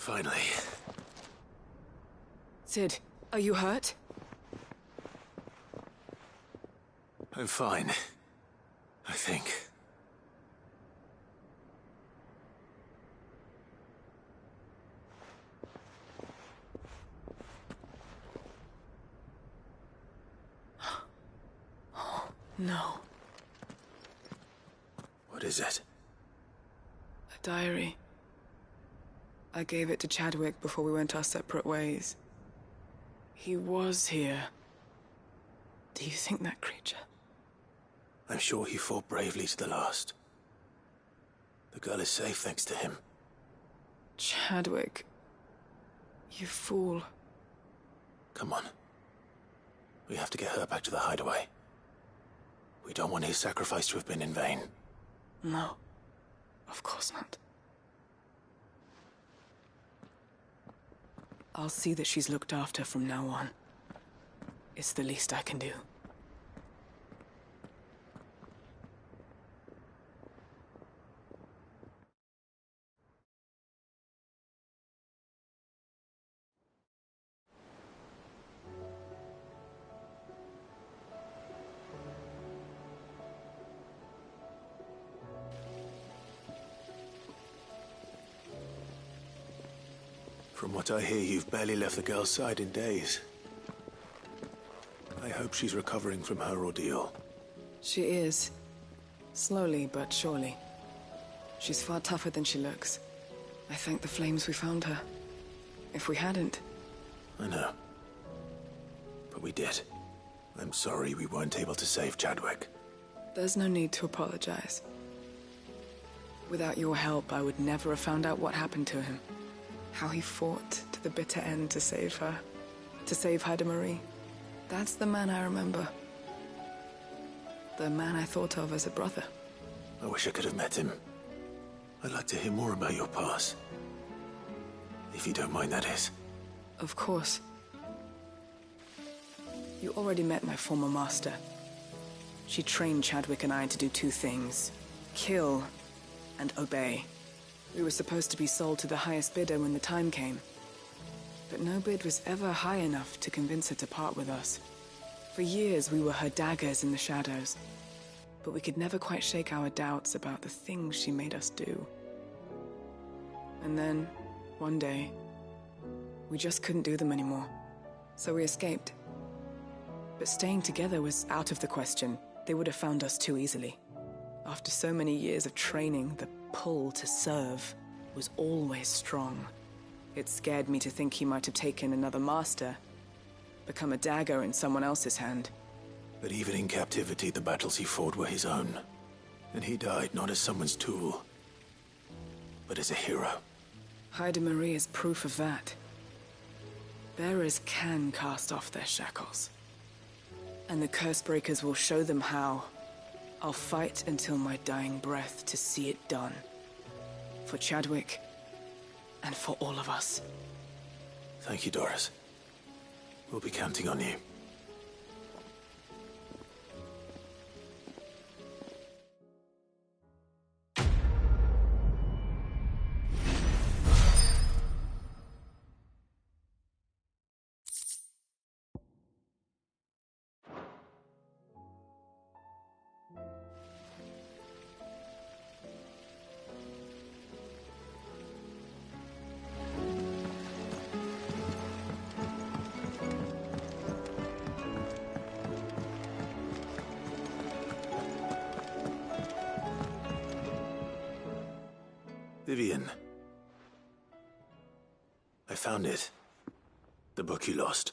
Finally. Cid, are you hurt? I'm fine. I think. No. What is it? A diary. I gave it to Chadwick before we went our separate ways. He was here. Do you think that creature? I'm sure he fought bravely to the last. The girl is safe thanks to him. Chadwick. You fool. Come on. We have to get her back to the hideaway. We don't want his sacrifice to have been in vain. No. Of course not. I'll see that she's looked after from now on. It's the least I can do. From what I hear, you've barely left the girl's side in days. I hope she's recovering from her ordeal. She is. Slowly but surely. She's far tougher than she looks. I thank the flames we found her. If we hadn't... I know. But we did. I'm sorry we weren't able to save Chadwick. There's no need to apologize. Without your help, I would never have found out what happened to him. How he fought to the bitter end to save her. To save Hyde Marie. That's the man I remember. The man I thought of as a brother. I wish I could have met him. I'd like to hear more about your past. If you don't mind, that is. Of course. You already met my former master. She trained Chadwick and I to do two things. Kill and obey. We were supposed to be sold to the highest bidder when the time came. But no bid was ever high enough to convince her to part with us. For years we were her daggers in the shadows. But we could never quite shake our doubts about the things she made us do. And then, one day, we just couldn't do them anymore. So we escaped. But staying together was out of the question. They would have found us too easily. After so many years of training, the pull to serve was always strong. It scared me to think he might have taken another master, become a dagger in someone else's hand. But even in captivity, the battles he fought were his own. And he died not as someone's tool, but as a hero. Hyde Marie is proof of that. Bearers can cast off their shackles. And the Cursebreakers will show them how. I'll fight until my dying breath to see it done. For Chadwick, and for all of us. Thank you, Doris. We'll be counting on you. Vivian. I found it. The book you lost.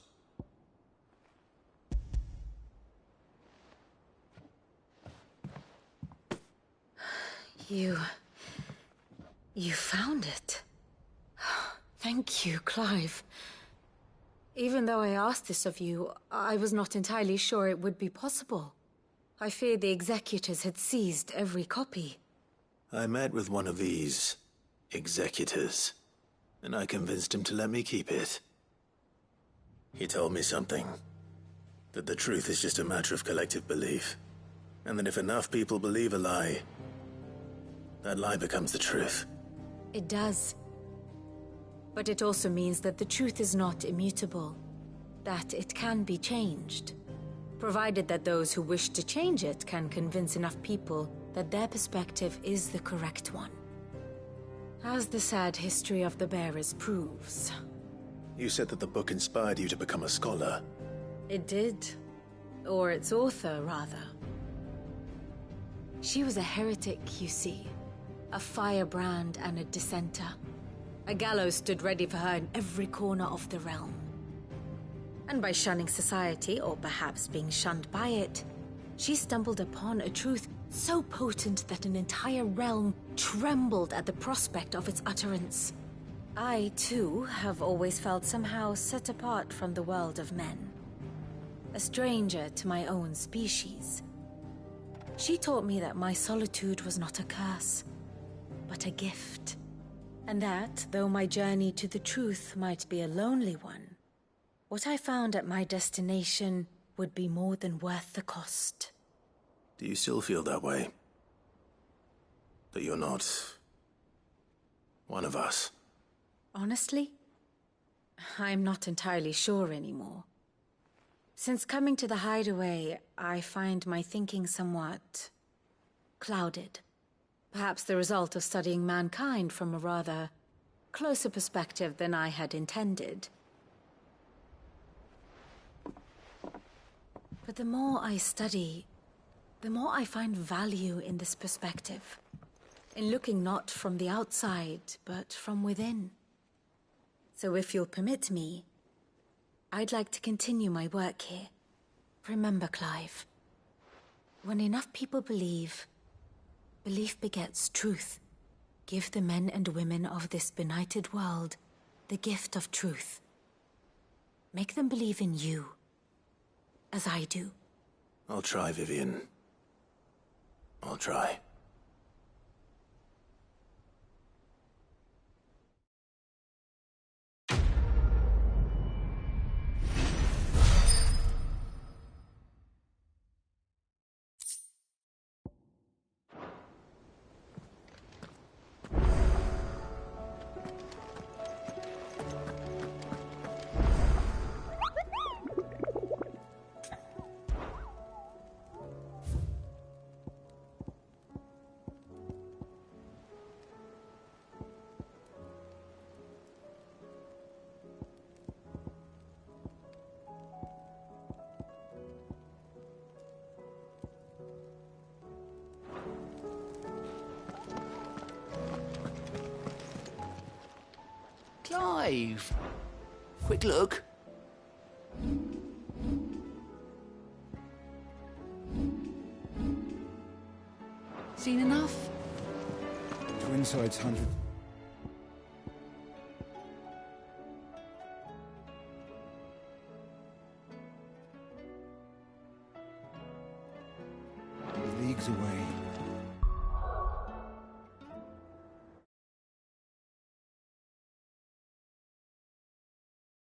You found it. Thank you, Clive. Even though I asked this of you, I was not entirely sure it would be possible. I feared the executors had seized every copy. I met with one of these executors, and I convinced him to let me keep it. He told me something. That the truth is just a matter of collective belief. And that if enough people believe a lie, that lie becomes the truth. It does. But it also means that the truth is not immutable, that it can be changed, provided that those who wish to change it can convince enough people that their perspective is the correct one. As the sad history of the Bearers proves. You said that the book inspired you to become a scholar. It did. Or its author, rather. She was a heretic, you see. A firebrand and a dissenter. A gallows stood ready for her in every corner of the realm. And by shunning society, or perhaps being shunned by it, she stumbled upon a truth so potent that an entire realm trembled at the prospect of its utterance. I, too, have always felt somehow set apart from the world of men. A stranger to my own species. She taught me that my solitude was not a curse, but a gift. And that, though my journey to the truth might be a lonely one, what I found at my destination would be more than worth the cost. Do you still feel that way? That you're not one of us? Honestly, I'm not entirely sure anymore. Since coming to the Hideaway, I find my thinking somewhat clouded. Perhaps the result of studying mankind from a rather closer perspective than I had intended. But the more I study, the more I find value in this perspective. In looking not from the outside, but from within. So if you'll permit me, I'd like to continue my work here. Remember, Clive, when enough people believe, belief begets truth. Give the men and women of this benighted world the gift of truth. Make them believe in you, as I do. I'll try, Vivian. I'll try. Clive! Quick look. Seen enough? Twinside's 100. Leagues away.